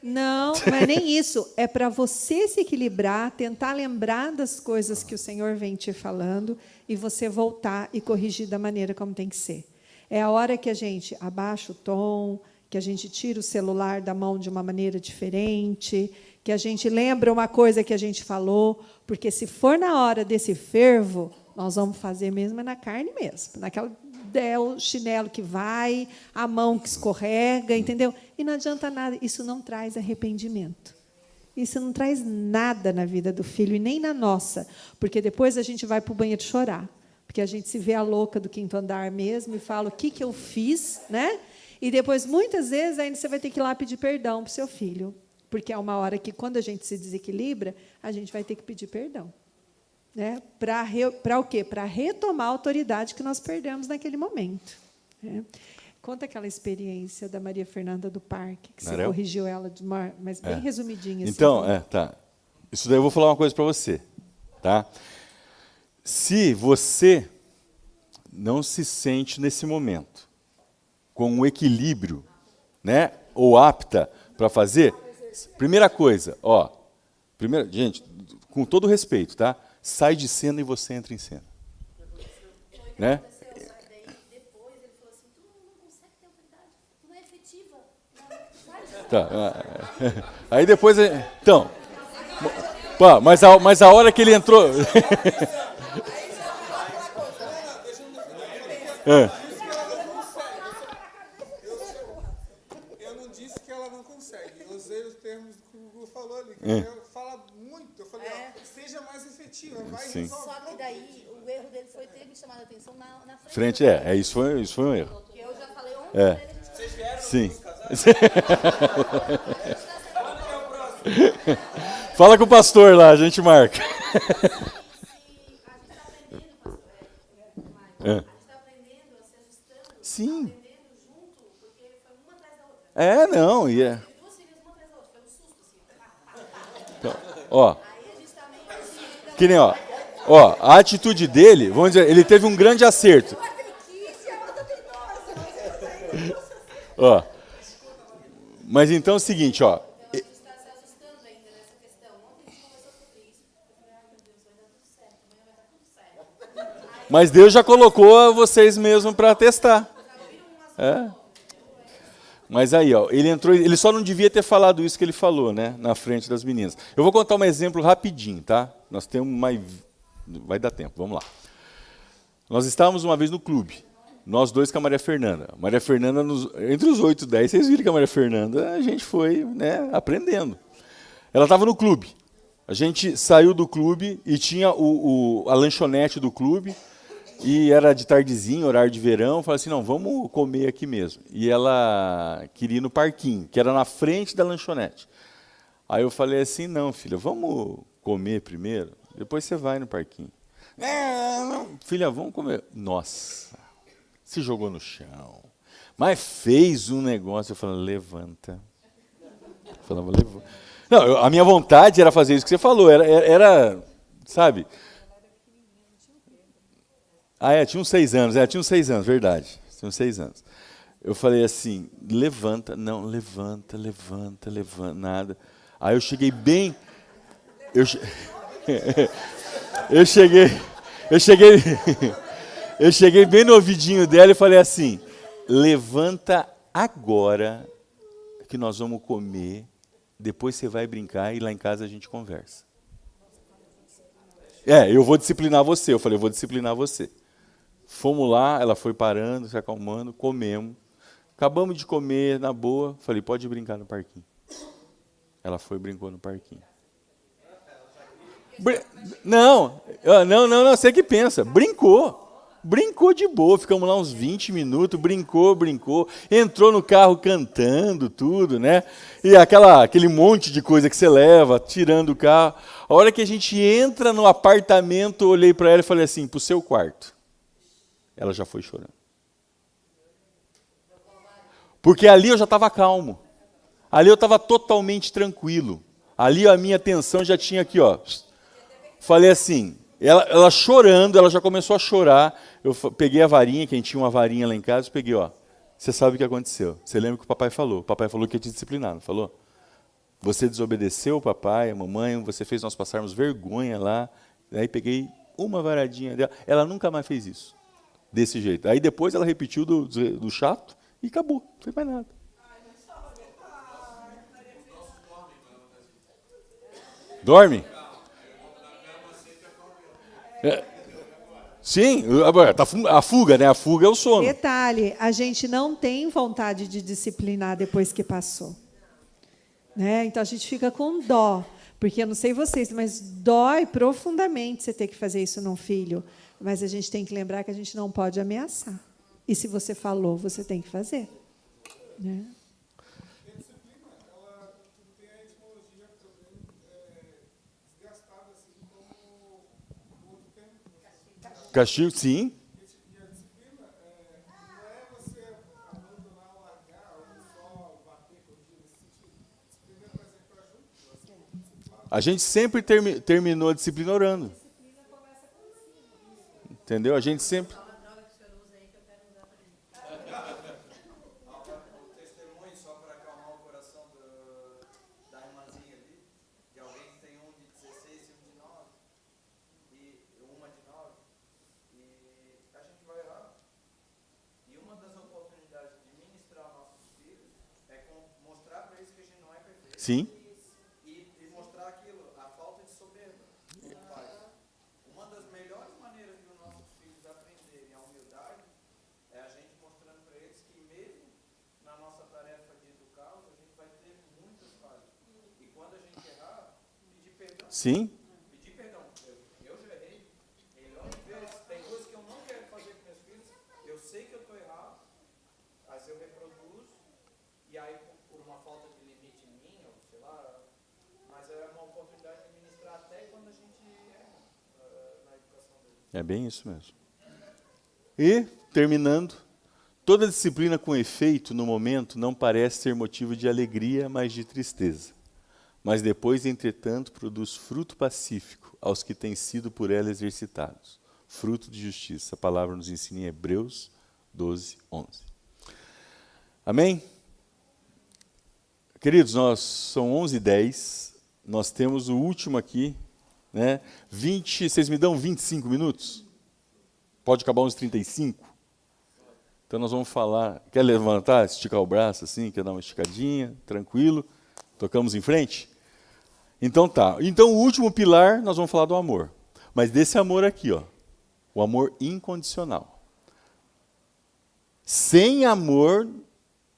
Não, não é nem isso. É para você se equilibrar, tentar lembrar das coisas que o Senhor vem te falando e você voltar e corrigir da maneira como tem que ser. É a hora que a gente abaixa o tom, que a gente tira o celular da mão de uma maneira diferente, que a gente lembra uma coisa que a gente falou, porque se for na hora desse fervo, nós vamos fazer mesmo na carne mesmo, naquela o chinelo que vai, a mão que escorrega, entendeu? E não adianta nada, isso não traz arrependimento. Isso não traz nada na vida do filho e nem na nossa, porque depois a gente vai para o banheiro chorar, porque a gente se vê a louca do quinto andar mesmo e fala o que eu fiz, né? E depois, muitas vezes, ainda você vai ter que ir lá pedir perdão para o seu filho, porque é uma hora que, quando a gente se desequilibra, a gente vai ter que pedir perdão. Né? Para o quê? Para retomar a autoridade que nós perdemos naquele momento. Né? Conta aquela experiência da Maria Fernanda do Parque, que você corrigiu ela, mas bem resumidinha. Então, assim, tá. Isso daí eu vou falar uma coisa para você. Tá? Se você não se sente nesse momento com um equilíbrio, né, ou apta para fazer, primeira coisa, gente, com todo respeito, tá? Sai de cena e você entra em cena. Né? depois ele falou assim, tu não consegue ter autoridade, tu não é efetiva. Tá. Aí depois, então, mas a hora que ele entrou... Eu não disse que ela não consegue. Eu usei os termos que o Gugu falou ali. Que fala muito. Eu falei, seja mais efetiva. Vai resolver. Só que daí o erro dele foi ter me chamado a atenção na frente. Frente, isso foi um erro. Porque eu já falei ontem. Vocês vieram Sim. nos casais? Fala com o pastor lá, a gente marca. A gente está aprendendo a se ajustando. Sim. Aprendendo junto, porque foi uma atrás da outra. Não, Duas filhas uma atrás da outra. Foi um susto, assim. Então, ó, Aí a gente tá meio assim. que nem, a atitude dele, vamos dizer, ele teve um grande acerto. Ó, mas então é o seguinte, A gente está se ajustando ainda nessa questão. Ontem a gente conversou sobre isso. Eu falei, meu Deus, vai dar tudo certo. Amanhã vai dar tudo certo. mas Deus já colocou vocês mesmo para testar. Mas aí, ele entrou, ele só não devia ter falado isso que ele falou, né, na frente das meninas. Eu vou contar um exemplo rapidinho, tá? Nós temos vai dar tempo, vamos lá. Nós estávamos uma vez no clube, nós dois com a Maria Fernanda. Maria Fernanda, entre os 8 e 10, vocês viram que a Maria Fernanda, a gente foi, né, aprendendo. Ela estava no clube. A gente saiu do clube e tinha a lanchonete do clube, e era de tardezinho, horário de verão. Falei assim, não, vamos comer aqui mesmo. E ela queria ir no parquinho, que era na frente da lanchonete. Aí eu falei assim, não, filha, vamos comer primeiro, depois você vai no parquinho. Não, filha, vamos comer. Nossa, se jogou no chão. Mas fez um negócio, eu falei, levanta. Eu falava, levanta. Não, a minha vontade era fazer isso que você falou, era sabe? Tinha uns 6 anos, tinha uns 6 anos, verdade. Tinha uns 6 anos. Eu falei assim, levanta, não, levanta, nada. Aí eu cheguei bem, eu cheguei bem no ouvidinho dela e falei assim, levanta agora que nós vamos comer, depois você vai brincar e lá em casa a gente conversa. Eu vou disciplinar você. Eu falei, eu vou disciplinar você. Fomos lá, ela foi parando, se acalmando, comemos. Acabamos de comer, na boa. Falei, pode brincar no parquinho. Ela foi e brincou no parquinho. Não, você que pensa. Brincou de boa. Ficamos lá uns 20 minutos, brincou. Entrou no carro cantando, tudo, né? E aquele monte de coisa que você leva, tirando o carro. A hora que a gente entra no apartamento, eu olhei para ela e falei assim, pro seu quarto. Ela já foi chorando. Porque ali eu já estava calmo. Ali eu estava totalmente tranquilo. Ali a minha atenção já tinha aqui, ó. Falei assim, ela chorando, ela já começou a chorar. Eu peguei a varinha, que a gente tinha uma varinha lá em casa, peguei, ó. Você sabe o que aconteceu. Você lembra o que o papai falou? O papai falou que ia te disciplinar, não falou? Você desobedeceu o papai, a mamãe, você fez nós passarmos vergonha lá. Aí peguei uma varadinha dela. Ela nunca mais fez isso. Desse jeito. Aí depois ela repetiu do chato e acabou. Não fez mais nada. Dorme? Sim, a fuga, né? A fuga é o sono. Detalhe, a gente não tem vontade de disciplinar depois que passou. Né? Então a gente fica com dó. Porque eu não sei vocês, mas dói profundamente você ter que fazer isso num filho. Mas a gente tem que lembrar que a gente não pode ameaçar. E se você falou, você tem que fazer. Né? A disciplina, ela tem a etimologia também desgastada, assim, como o outro tempo. Castigo, sim. E a disciplina não é você abandonar, largar, ou só bater, corrigir nesse sentido. Disciplina é, por exemplo, ajuda. A gente sempre terminou a disciplina orando. Entendeu? A gente sempre... Testemunho só para acalmar o coração da irmãzinha ali, de alguém que tem um de 16 e um de 9, e uma de 9, e a gente vai lá. E uma das oportunidades de ministrar aos nossos filhos é mostrar para eles que a gente não é perfeito. Sim. E mostrar aquilo, a falta de soberba do pai. Uma das melhores maneiras de os nossos filhos aprenderem a humildade é a gente mostrando para eles que mesmo na nossa tarefa de educá-los, a gente vai ter muitas falhas. E quando a gente errar, pedir perdão. Sim. Pedir perdão. Eu já errei milhões de vezes. Tem coisas que eu não quero fazer com meus filhos. Eu sei que eu estou errado, mas eu reproduzo. E aí, por uma falta de limite minha, ou sei lá, mas é uma oportunidade de ministrar até quando a gente erra na educação deles. É bem isso mesmo. E, terminando, toda disciplina com efeito, no momento, não parece ser motivo de alegria, mas de tristeza. Mas depois, entretanto, produz fruto pacífico aos que têm sido por ela exercitados. Fruto de justiça. A palavra nos ensina em Hebreus 12, 11. Amém? Queridos, são 11h10. Nós temos o último aqui, né? Vocês me dão 25 minutos? Pode acabar uns 35? Então nós vamos falar. Quer levantar, esticar o braço assim? Quer dar uma esticadinha? Tranquilo? Tocamos em frente? Então tá. Então o último pilar nós vamos falar do amor. Mas desse amor aqui, ó. O amor incondicional. Sem amor,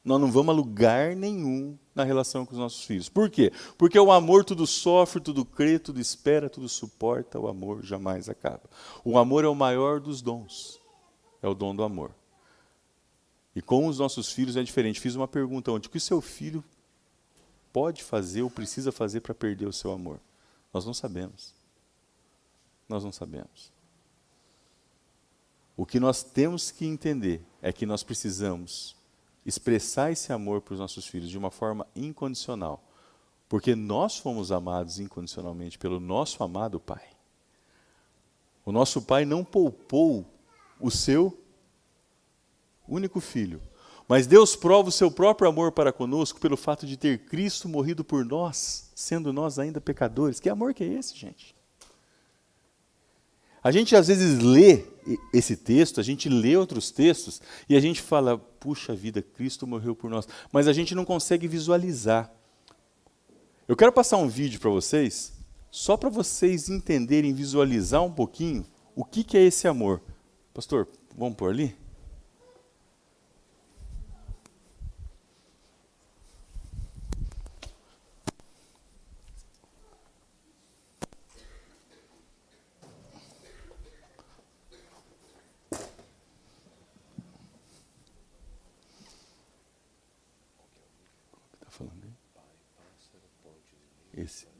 nós não vamos a lugar nenhum na relação com os nossos filhos. Por quê? Porque o amor tudo sofre, tudo crê, tudo espera, tudo suporta, o amor jamais acaba. O amor é o maior dos dons. É o dom do amor. E com os nossos filhos é diferente. Fiz uma pergunta ontem, o que o seu filho pode fazer ou precisa fazer para perder o seu amor? Nós não sabemos. Nós não sabemos. O que nós temos que entender é que nós precisamos expressar esse amor para os nossos filhos de uma forma incondicional, porque nós fomos amados incondicionalmente pelo nosso amado Pai. O nosso Pai não poupou o seu único filho, mas Deus prova o seu próprio amor para conosco pelo fato de ter Cristo morrido por nós, sendo nós ainda pecadores. Que amor que é esse, gente? A gente às vezes lê esse texto, a gente lê outros textos e a gente fala, puxa vida, Cristo morreu por nós, mas a gente não consegue visualizar. Eu quero passar um vídeo para vocês, só para vocês entenderem, visualizar um pouquinho o que é esse amor. Pastor, vamos por ali? Falando aí? Esse.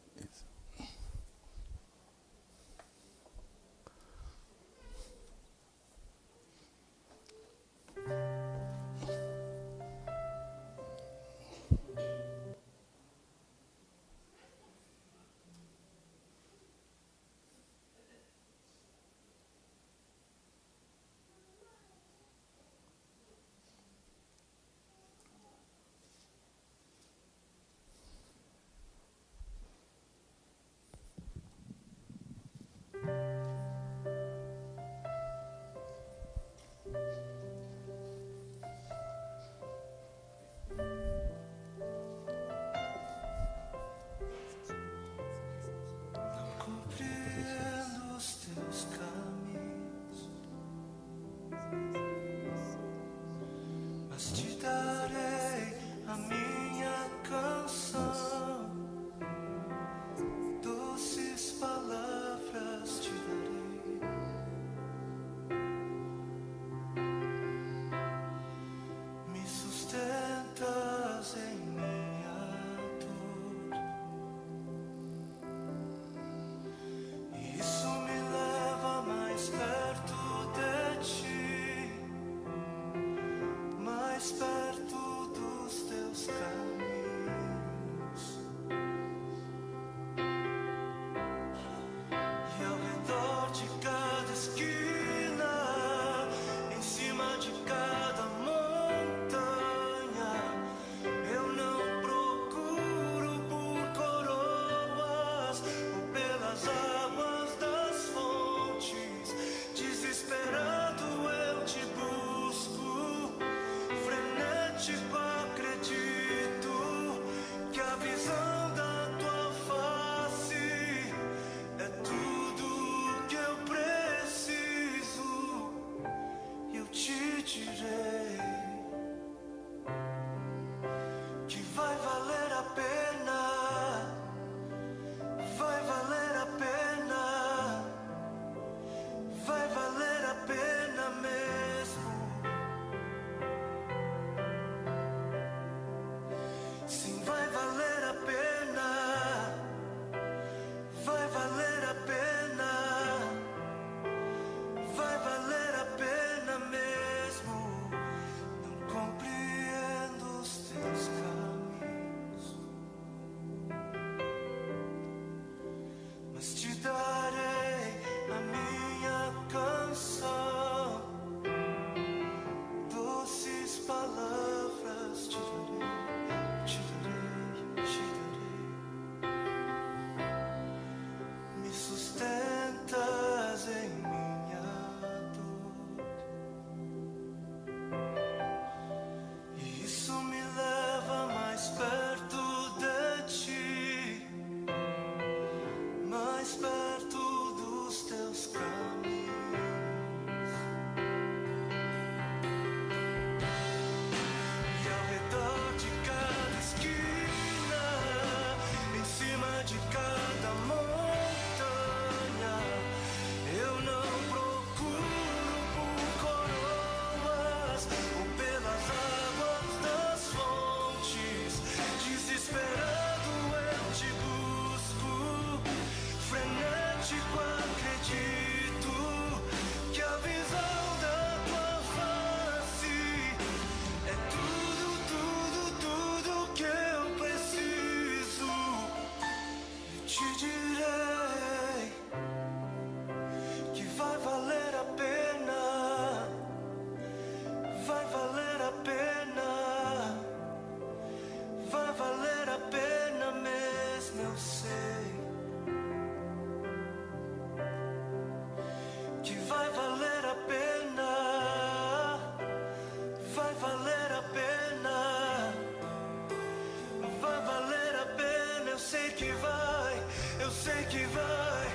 que vai,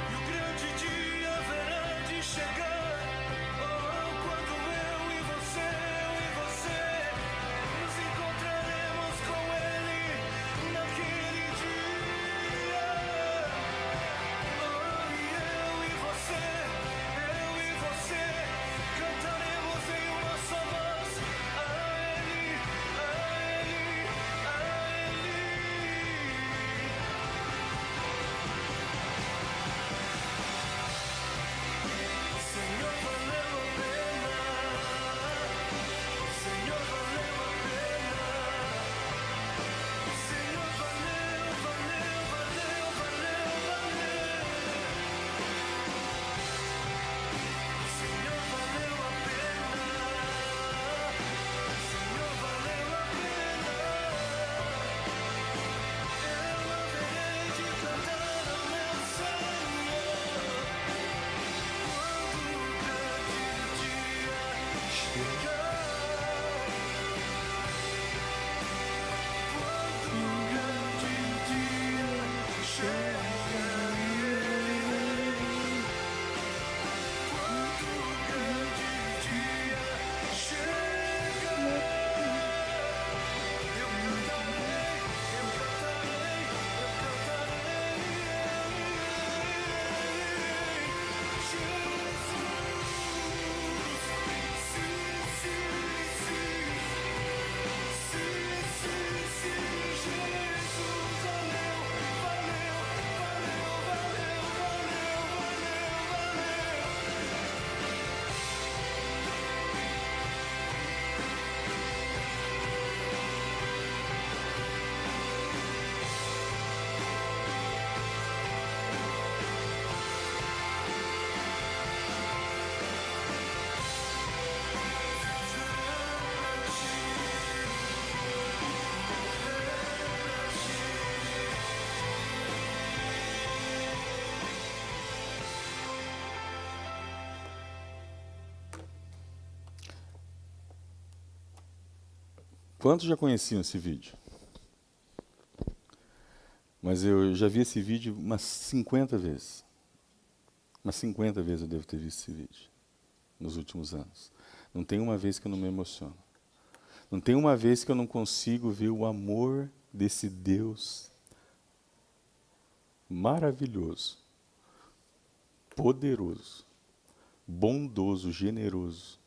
e o grande dia haverá de chegar. Oh, quando eu e você nos encontraremos com Ele naquele dia. Oh, e eu e você cantaremos em uma só voz a Ele, a Ele, a Ele. Senhor, valeu a pena. Senhor, valeu a pena. Senhor, valeu, valeu, valeu, valeu, valeu. Senhor, valeu a pena. Senhor, valeu a pena. Eu haverei de cantar ao meu Senhor quando o grande dia chegar. Quando o grande dia chegar. Quando o grande dia chegar, eu cantarei, eu cantarei, eu cantarei. Jesus, sim, Jesus, valeu, valeu, valeu, valeu, valeu, valeu. Quantos já conheciam esse vídeo? Mas eu já vi esse vídeo umas 50 vezes. Umas 50 vezes eu devo ter visto esse vídeo nos últimos anos. Não tem uma vez que eu não me emociono. Não tem uma vez que eu não consigo ver o amor desse Deus maravilhoso, poderoso, bondoso, generoso.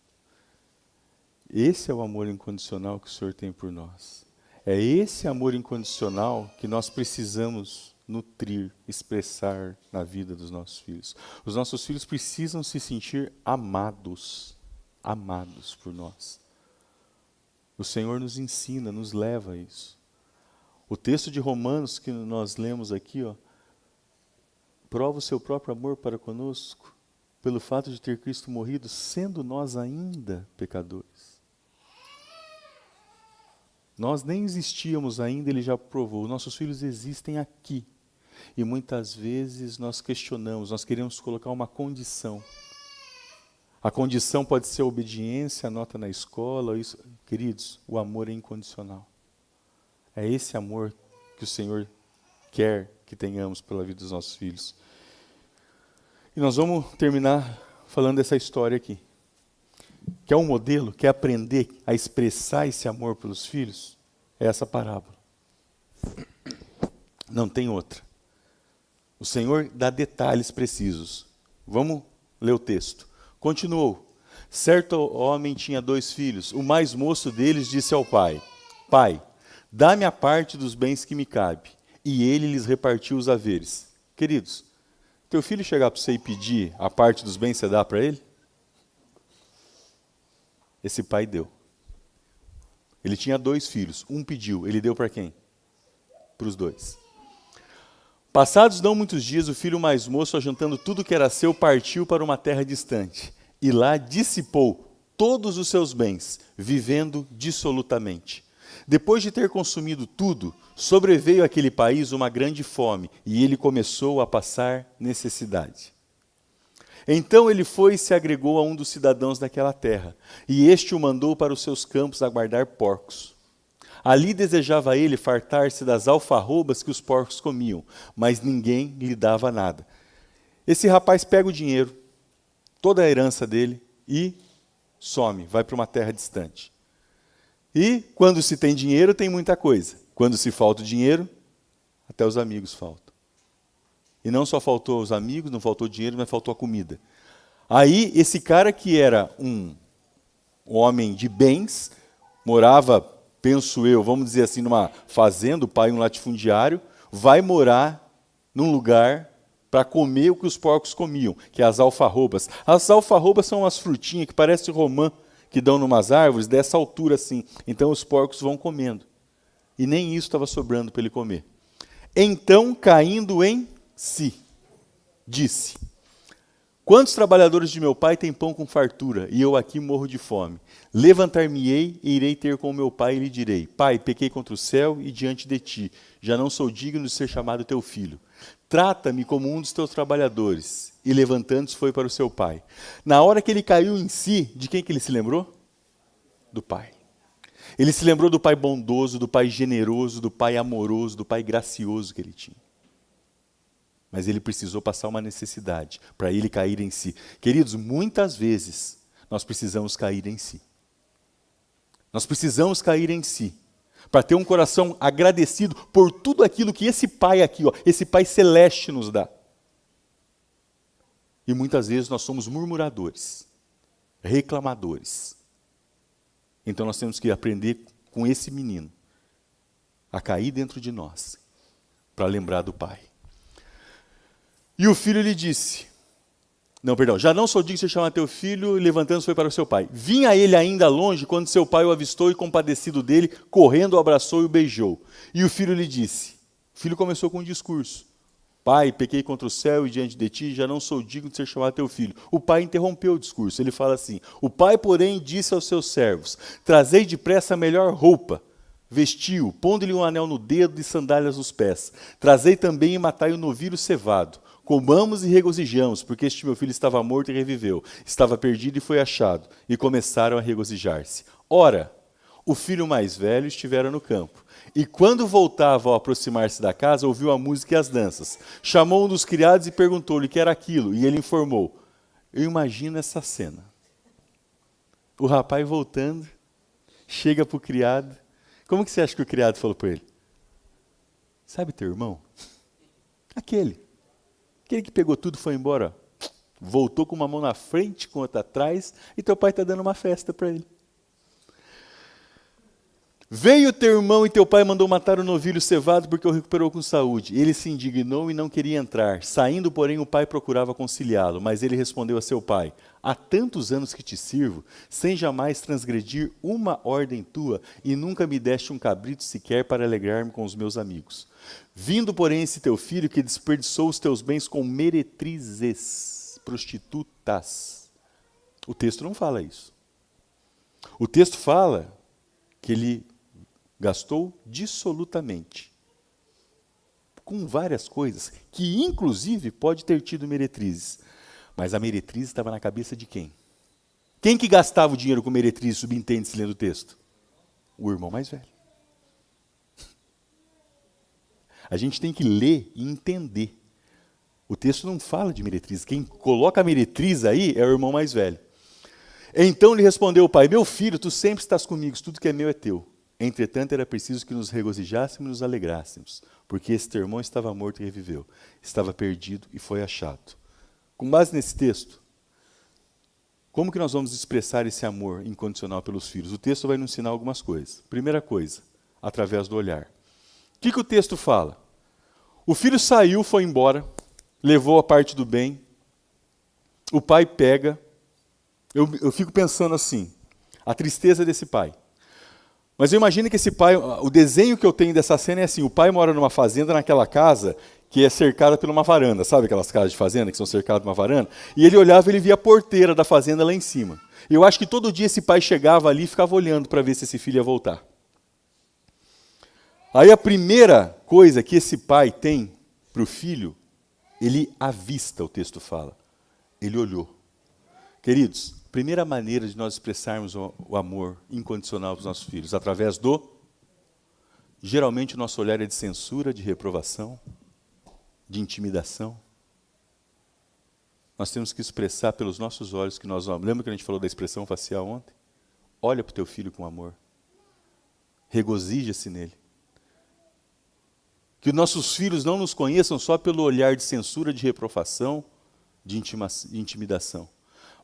Esse é o amor incondicional que o Senhor tem por nós. É esse amor incondicional que nós precisamos nutrir, expressar na vida dos nossos filhos. Os nossos filhos precisam se sentir amados, amados por nós. O Senhor nos ensina, nos leva a isso. O texto de Romanos que nós lemos aqui, prova o seu próprio amor para conosco, pelo fato de ter Cristo morrido, sendo nós ainda pecadores. Nós nem existíamos ainda, Ele já provou. Nossos filhos existem aqui. E muitas vezes nós questionamos, nós queremos colocar uma condição. A condição pode ser a obediência, a nota na escola. Isso. Queridos, o amor é incondicional. É esse amor que o Senhor quer que tenhamos pela vida dos nossos filhos. E nós vamos terminar falando dessa história aqui. Quer um modelo? Quer aprender a expressar esse amor pelos filhos? É essa parábola. Não tem outra. O Senhor dá detalhes precisos. Vamos ler o texto. Continuou. Certo homem tinha 2 filhos. O mais moço deles disse ao pai: Pai, dá-me a parte dos bens que me cabe. E ele lhes repartiu os haveres. Queridos, teu filho chegar para você e pedir a parte dos bens, você dá para ele? Esse pai deu. Ele tinha 2 filhos. Um pediu. Ele deu para quem? Para os 2. Passados não muitos dias, o filho mais moço, ajuntando tudo que era seu, partiu para uma terra distante. E lá dissipou todos os seus bens, vivendo dissolutamente. Depois de ter consumido tudo, sobreveio àquele país uma grande fome, e ele começou a passar necessidade. Então ele foi e se agregou a um dos cidadãos daquela terra, e este o mandou para os seus campos a guardar porcos. Ali desejava ele fartar-se das alfarrobas que os porcos comiam, mas ninguém lhe dava nada. Esse rapaz pega o dinheiro, toda a herança dele, e some, vai para uma terra distante. E quando se tem dinheiro, tem muita coisa. Quando se falta o dinheiro, até os amigos faltam. E não só faltou os amigos, não faltou dinheiro, mas faltou a comida. Aí, esse cara que era um homem de bens, morava, penso eu, vamos dizer assim, numa fazenda, o pai um latifundiário, vai morar num lugar para comer o que os porcos comiam, que é as alfarrobas. As alfarrobas são umas frutinhas que parecem romã, que dão numas árvores dessa altura assim. Então os porcos vão comendo. E nem isso estava sobrando para ele comer. Então, caindo em si, disse: quantos trabalhadores de meu pai têm pão com fartura, e eu aqui morro de fome? Levantar-me-ei e irei ter com meu pai e lhe direi: pai, pequei contra o céu e diante de ti, já não sou digno de ser chamado teu filho. Trata-me como um dos teus trabalhadores. E levantando-se foi para o seu pai. Na hora que ele caiu em si, de quem que ele se lembrou? Do pai. Ele se lembrou do pai bondoso, do pai generoso, do pai amoroso, do pai gracioso que ele tinha. Mas ele precisou passar uma necessidade para ele cair em si. Queridos, muitas vezes nós precisamos cair em si. Nós precisamos cair em si para ter um coração agradecido por tudo aquilo que esse pai aqui, ó, esse pai celeste nos dá. E muitas vezes nós somos murmuradores, reclamadores. Então nós temos que aprender com esse menino a cair dentro de nós para lembrar do pai. E o filho lhe disse, já não sou digno de ser chamado teu filho, e levantando-se foi para o seu pai. Vinha ele ainda longe, quando seu pai o avistou e compadecido dele, correndo o abraçou e o beijou. E o filho lhe disse, o filho começou com um discurso: pai, pequei contra o céu e diante de ti, já não sou digno de ser chamado teu filho. O pai interrompeu o discurso, ele fala assim: o pai, porém, disse aos seus servos: trazei depressa a melhor roupa, vestiu, pondo-lhe um anel no dedo e sandálias nos pés. Trazei também e matai o novilho cevado. Comamos e regozijamos, porque este meu filho estava morto e reviveu, estava perdido e foi achado. E começaram a regozijar-se. Ora, o filho mais velho estivera no campo. E quando voltava ao aproximar-se da casa, ouviu a música e as danças. Chamou um dos criados e perguntou-lhe o que era aquilo. E ele informou. Eu imagino essa cena. O rapaz voltando, chega para o criado. Como que você acha que o criado falou para ele? Sabe teu irmão? Aquele que pegou tudo e foi embora. Voltou com uma mão na frente, com outra atrás, e teu pai está dando uma festa para ele. Veio teu irmão e teu pai mandou matar o novilho cevado porque o recuperou com saúde. Ele se indignou e não queria entrar. Saindo, porém, o pai procurava conciliá-lo, mas ele respondeu a seu pai: há tantos anos que te sirvo, sem jamais transgredir uma ordem tua, e nunca me deste um cabrito sequer para alegrar-me com os meus amigos. Vindo, porém, esse teu filho que desperdiçou os teus bens com meretrizes, prostitutas. O texto não fala isso. O texto fala que ele gastou dissolutamente com várias coisas, que inclusive pode ter tido meretrizes. Mas a meretriz estava na cabeça de quem? Quem que gastava o dinheiro com meretriz, subentende-se lendo o texto? O irmão mais velho. A gente tem que ler e entender. O texto não fala de meretriz. Quem coloca a meretriz aí é o irmão mais velho. Então lhe respondeu o pai: meu filho, tu sempre estás comigo, tudo que é meu é teu. Entretanto, era preciso que nos regozijássemos e nos alegrássemos, porque esse teu irmão estava morto e reviveu, estava perdido e foi achado. Com base nesse texto, como que nós vamos expressar esse amor incondicional pelos filhos? O texto vai nos ensinar algumas coisas. Primeira coisa, através do olhar. O que o texto fala? O filho saiu, foi embora, levou a parte do bem, o pai pega. Eu fico pensando assim, a tristeza desse pai. Mas eu imagino que esse pai, o desenho que eu tenho dessa cena é assim: o pai mora numa fazenda, naquela casa que é cercada por uma varanda, sabe aquelas casas de fazenda que são cercadas por uma varanda? E ele olhava e ele via a porteira da fazenda lá em cima. E eu acho que todo dia esse pai chegava ali e ficava olhando para ver se esse filho ia voltar. Aí a primeira coisa que esse pai tem para o filho, ele avista, o texto fala. Ele olhou. Queridos, primeira maneira de nós expressarmos o amor incondicional para os nossos filhos, através do geralmente o nosso olhar é de censura, de reprovação, de intimidação. Nós temos que expressar pelos nossos olhos que nós amamos. Lembra que a gente falou da expressão facial ontem? Olha para o teu filho com amor. Regozija-se nele. Que nossos filhos não nos conheçam só pelo olhar de censura, de reprovação, de intimidação,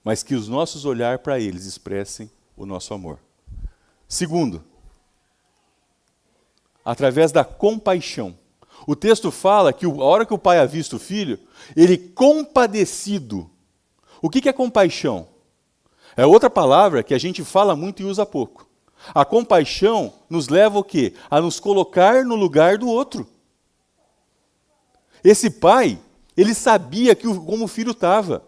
mas que os nossos olhares para eles expressem o nosso amor. Segundo, através da compaixão. O texto fala que a hora que o pai avista o filho, ele compadecido. O que é compaixão? É outra palavra que a gente fala muito e usa pouco. A compaixão nos leva o quê? A nos colocar no lugar do outro. Esse pai, ele sabia como o filho estava.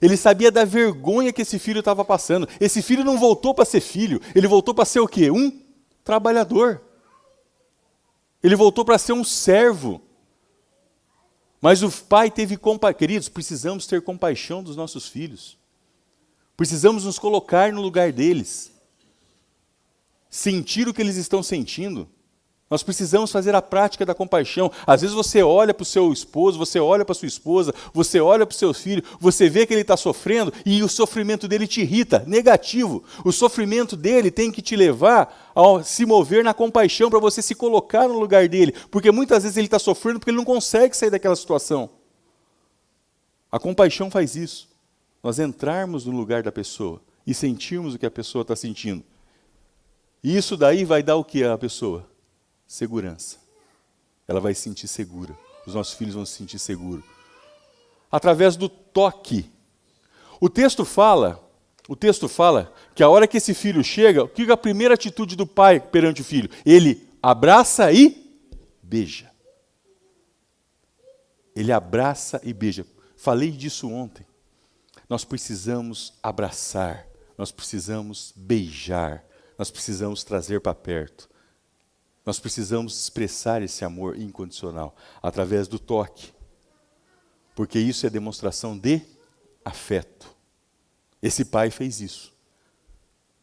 Ele sabia da vergonha que esse filho estava passando. Esse filho não voltou para ser filho, ele voltou para ser o quê? Um trabalhador. Ele voltou para ser um servo. Mas o pai teve compaixão. Queridos, precisamos ter compaixão dos nossos filhos. Precisamos nos colocar no lugar deles. Sentir o que eles estão sentindo. Nós precisamos fazer a prática da compaixão. Às vezes você olha para o seu esposo, você olha para a sua esposa, você olha para o seu filho, você vê que ele está sofrendo e o sofrimento dele te irrita, negativo. O sofrimento dele tem que te levar a se mover na compaixão para você se colocar no lugar dele. Porque muitas vezes ele está sofrendo porque ele não consegue sair daquela situação. A compaixão faz isso. Nós entrarmos no lugar da pessoa e sentirmos o que a pessoa está sentindo. E isso daí vai dar o que à pessoa? Segurança. Ela vai se sentir segura. Os nossos filhos vão se sentir seguros. Através do toque. O texto fala que a hora que esse filho chega, o que é a primeira atitude do pai perante o filho? Ele abraça e beija. Ele abraça e beija. Falei disso ontem. Nós precisamos abraçar, nós precisamos beijar, nós precisamos trazer para perto. Nós precisamos expressar esse amor incondicional através do toque. Porque isso é demonstração de afeto. Esse pai fez isso.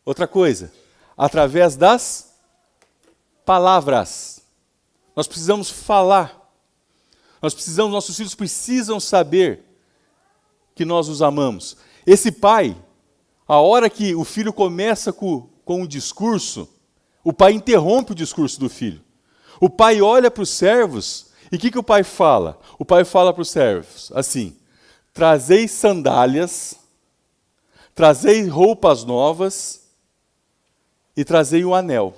Outra coisa, através das palavras. Nós precisamos falar. Nossos filhos precisam saber que nós os amamos. Esse pai, a hora que o filho começa com um discurso, o pai interrompe o discurso do filho. O pai olha para os servos e o que o pai fala? O pai fala para os servos assim: trazei sandálias, trazei roupas novas e trazei um anel.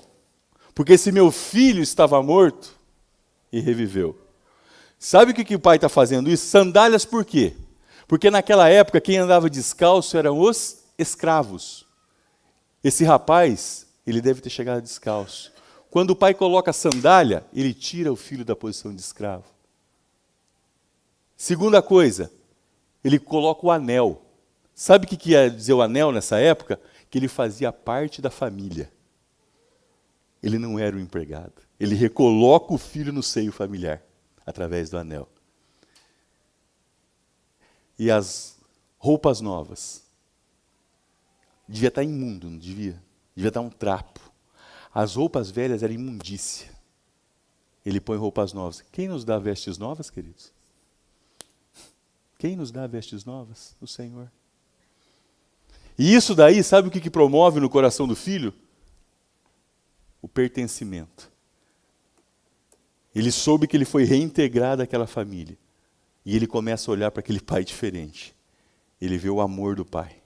Porque esse meu filho estava morto e reviveu. Sabe o que o pai está fazendo isso? Sandálias por quê? Porque naquela época quem andava descalço eram os escravos. Esse rapaz, ele deve ter chegado descalço. Quando o pai coloca a sandália, ele tira o filho da posição de escravo. Segunda coisa, ele coloca o anel. Sabe o que ia dizer o anel nessa época? Que ele fazia parte da família. Ele não era um empregado. Ele recoloca o filho no seio familiar, através do anel. E as roupas novas. Devia estar imundo, não devia? Devia estar um trapo. As roupas velhas eram imundícia. Ele põe roupas novas. Quem nos dá vestes novas, queridos? Quem nos dá vestes novas? O Senhor. E isso daí, sabe o que promove no coração do filho? O pertencimento. Ele soube que ele foi reintegrado àquela família. E ele começa a olhar para aquele pai diferente. Ele vê o amor do pai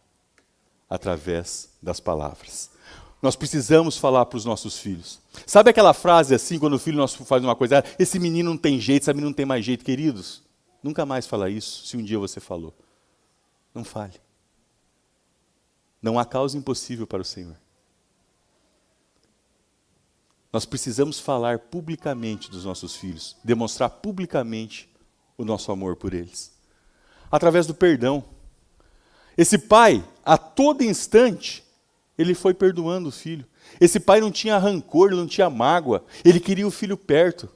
através das palavras. Nós precisamos falar para os nossos filhos. Sabe aquela frase assim, quando o filho nosso faz uma coisa, esse menino não tem jeito, essa menina não tem mais jeito, queridos? Nunca mais fala isso, se um dia você falou. Não fale. Não há causa impossível para o Senhor. Nós precisamos falar publicamente dos nossos filhos, demonstrar publicamente o nosso amor por eles. Através do perdão. Esse pai, a todo instante, ele foi perdoando o filho. Esse pai não tinha rancor, ele não tinha mágoa, ele queria o filho perto.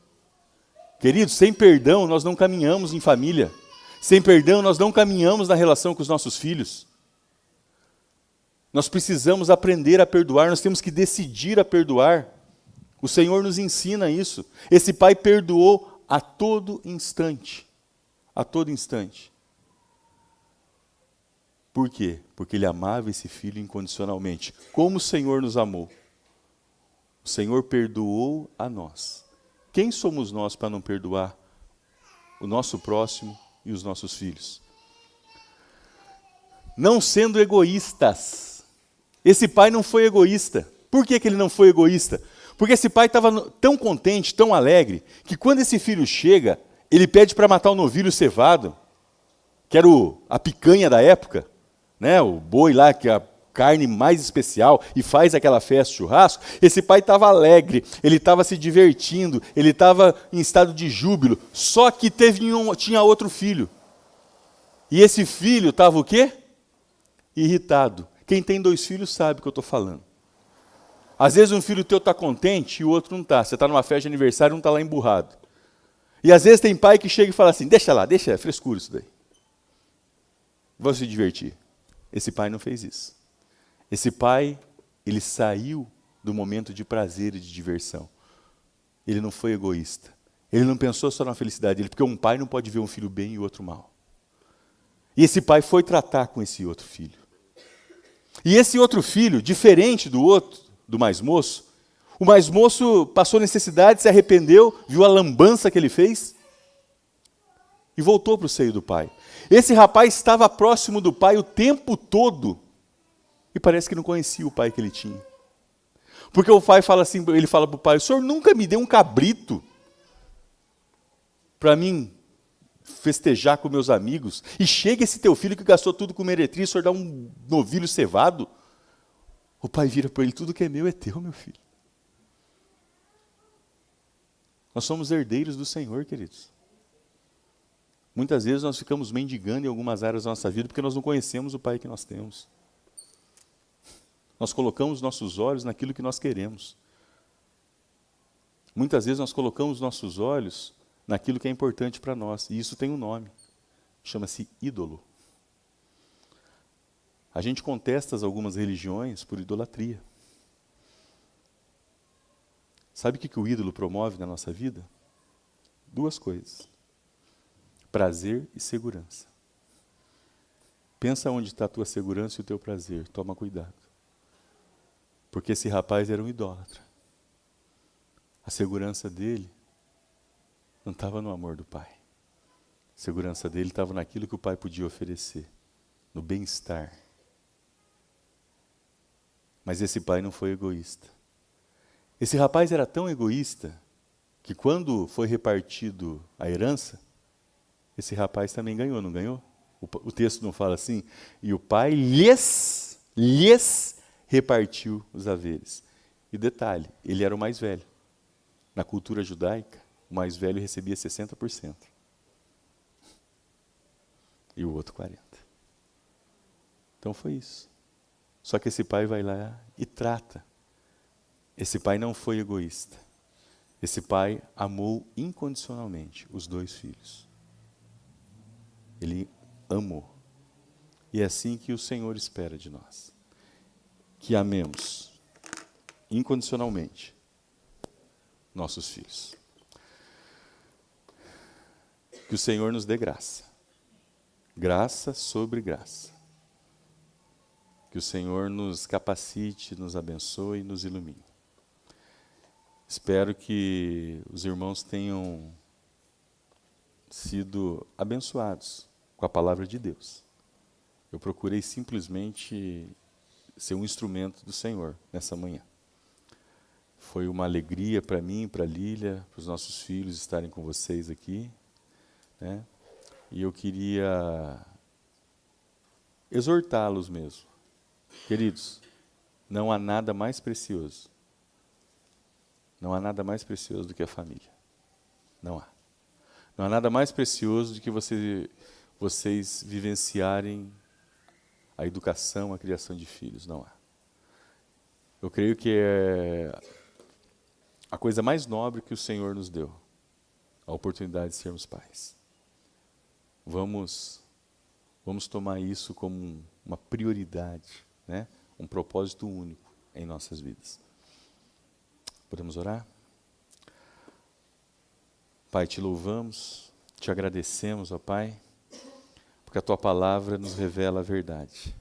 Queridos, sem perdão nós não caminhamos em família. Sem perdão nós não caminhamos na relação com os nossos filhos. Nós precisamos aprender a perdoar, nós temos que decidir a perdoar O Senhor nos ensina isso. Esse pai perdoou a todo instante. A todo instante. Por quê? Porque ele amava esse filho incondicionalmente. Como o Senhor nos amou. O Senhor perdoou a nós. Quem somos nós para não perdoar o nosso próximo e os nossos filhos? Não sendo egoístas. Esse pai não foi egoísta. Por que ele não foi egoísta? Porque esse pai estava tão contente, tão alegre, que quando esse filho chega, ele pede para matar o novilho cevado, que era a picanha da época, né? O boi lá, que é a carne mais especial, e faz aquela festa, churrasco. Esse pai estava alegre, ele estava se divertindo, ele estava em estado de júbilo, só que tinha outro filho. E esse filho estava o quê? Irritado. Quem tem 2 filhos sabe o que eu estou falando. Às vezes um filho teu está contente e o outro não está. Você está numa festa de aniversário e um está lá emburrado. E às vezes tem pai que chega e fala assim, deixa lá, deixa, é frescura isso daí. Vou se divertir. Esse pai não fez isso. Esse pai, ele saiu do momento de prazer e de diversão. Ele não foi egoísta. Ele não pensou só na felicidade dele, porque um pai não pode ver um filho bem e o outro mal. E esse pai foi tratar com esse outro filho. E esse outro filho, diferente do outro, do mais moço, o mais moço passou necessidade, se arrependeu, viu a lambança que ele fez e voltou para o seio do pai. Esse rapaz estava próximo do pai o tempo todo e parece que não conhecia o pai que ele tinha. Porque o pai fala assim, ele fala para o pai, o senhor nunca me deu um cabrito para mim festejar com meus amigos, e chega esse teu filho que gastou tudo com meretriz, o senhor dá um novilho cevado. O pai vira para ele, tudo que é meu é teu, meu filho. Nós somos herdeiros do Senhor, queridos. Muitas vezes nós ficamos mendigando em algumas áreas da nossa vida porque nós não conhecemos o pai que nós temos. Nós colocamos nossos olhos naquilo que nós queremos. Muitas vezes nós colocamos nossos olhos naquilo que é importante para nós, e isso tem um nome, chama-se ídolo. A gente contesta algumas religiões por idolatria. Sabe o que o ídolo promove na nossa vida? 2 coisas. Prazer e segurança. Pensa onde está a tua segurança e o teu prazer. Toma cuidado. Porque esse rapaz era um idólatra. A segurança dele não estava no amor do pai. A segurança dele estava naquilo que o pai podia oferecer. No bem-estar. Mas esse pai não foi egoísta. Esse rapaz era tão egoísta que quando foi repartido a herança, esse rapaz também ganhou, não ganhou? O texto não fala assim? E o pai lhes repartiu os haveres. E detalhe, ele era o mais velho. Na cultura judaica, o mais velho recebia 60%. E o outro 40%. Então foi isso. Só que esse pai vai lá e trata. Esse pai não foi egoísta. Esse pai amou incondicionalmente os 2 filhos. Ele amou. E é assim que o Senhor espera de nós. Que amemos incondicionalmente nossos filhos. Que o Senhor nos dê graça. Graça sobre graça. Que o Senhor nos capacite, nos abençoe e nos ilumine. Espero que os irmãos tenham sido abençoados com a palavra de Deus. Eu procurei simplesmente ser um instrumento do Senhor nessa manhã. Foi uma alegria para mim, para a Lília, para os nossos filhos estarem com vocês aqui, né? E eu queria exortá-los mesmo. Queridos, não há nada mais precioso. Não há nada mais precioso do que a família. Não há. Não há nada mais precioso do que vocês vivenciarem a educação, a criação de filhos. Não há. Eu creio que é a coisa mais nobre que o Senhor nos deu, a oportunidade de sermos pais. Vamos tomar isso como uma prioridade, né? Um propósito único em nossas vidas. Podemos orar? Pai, te louvamos, te agradecemos, ó Pai, porque a Tua palavra nos revela a verdade.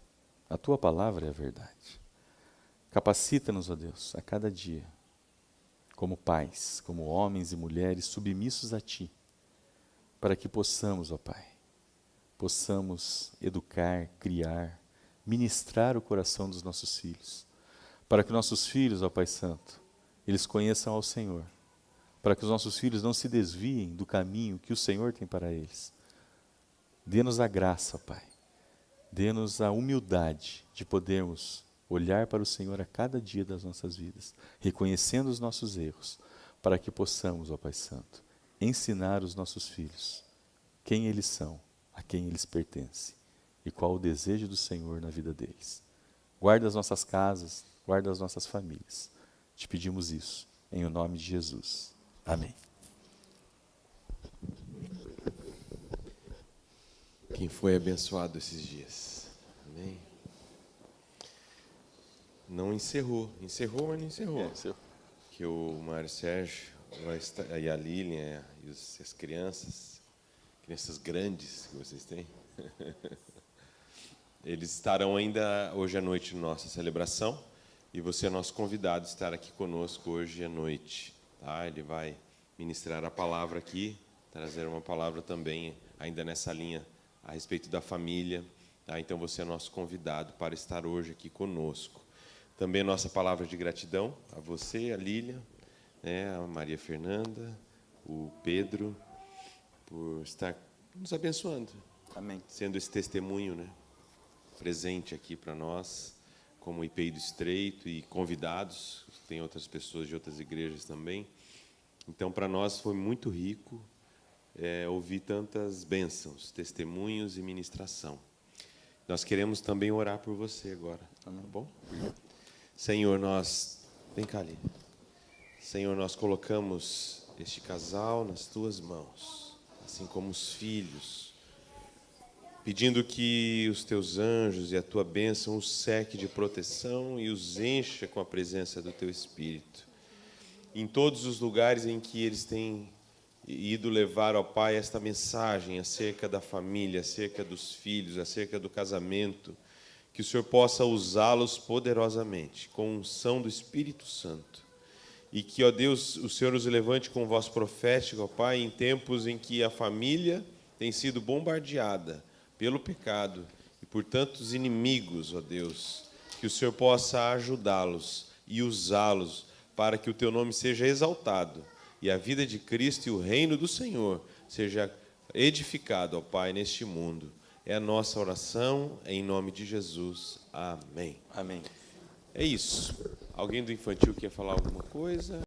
A Tua palavra é a verdade. Capacita-nos, ó Deus, a cada dia, como pais, como homens e mulheres submissos a Ti, para que possamos, ó Pai, possamos educar, criar, ministrar o coração dos nossos filhos, para que nossos filhos, ó Pai Santo, eles conheçam ao Senhor, para que os nossos filhos não se desviem do caminho que o Senhor tem para eles. Dê-nos a graça, ó Pai, dê-nos a humildade de podermos olhar para o Senhor a cada dia das nossas vidas, reconhecendo os nossos erros, para que possamos, ó Pai Santo, ensinar os nossos filhos quem eles são, a quem eles pertencem e qual o desejo do Senhor na vida deles. Guarda as nossas casas, guarda as nossas famílias. Te pedimos isso, em o nome de Jesus. Amém. Quem foi abençoado esses dias? Amém? Não encerrou. Encerrou, mas não encerrou. Que o Mário Sérgio e a Lilian e as crianças grandes que vocês têm, eles estarão ainda hoje à noite na nossa celebração e você é nosso convidado a estar aqui conosco hoje à noite. Tá? Ele vai ministrar a palavra aqui, trazer uma palavra também ainda nessa linha a respeito da família. Tá? Então você é nosso convidado para estar hoje aqui conosco. Também nossa palavra de gratidão a você, a Lília, né, a Maria Fernanda, o Pedro, por estar nos abençoando. Amém. Sendo esse testemunho, né, presente aqui para nós, como IPI do Estreito e convidados, tem outras pessoas de outras igrejas também. Então, para nós foi muito rico ouvir tantas bênçãos, testemunhos e ministração. Nós queremos também orar por você agora, tá bom? Senhor, vem cá, Lília. Senhor, nós colocamos este casal nas Tuas mãos, assim como os filhos, pedindo que os Teus anjos e a Tua bênção os cerque de proteção e os encha com a presença do Teu Espírito. Em todos os lugares em que eles têm ido levar ao Pai esta mensagem acerca da família, acerca dos filhos, acerca do casamento, que o Senhor possa usá-los poderosamente, com unção do Espírito Santo. E que, ó Deus, o Senhor os levante com voz profética, ó Pai, em tempos em que a família tem sido bombardeada pelo pecado e por tantos inimigos, ó Deus, que o Senhor possa ajudá-los e usá-los para que o Teu nome seja exaltado e a vida de Cristo e o reino do Senhor seja edificado, ó Pai, neste mundo. É a nossa oração, em nome de Jesus. Amém. Amém. É isso. Alguém do infantil quer falar alguma coisa?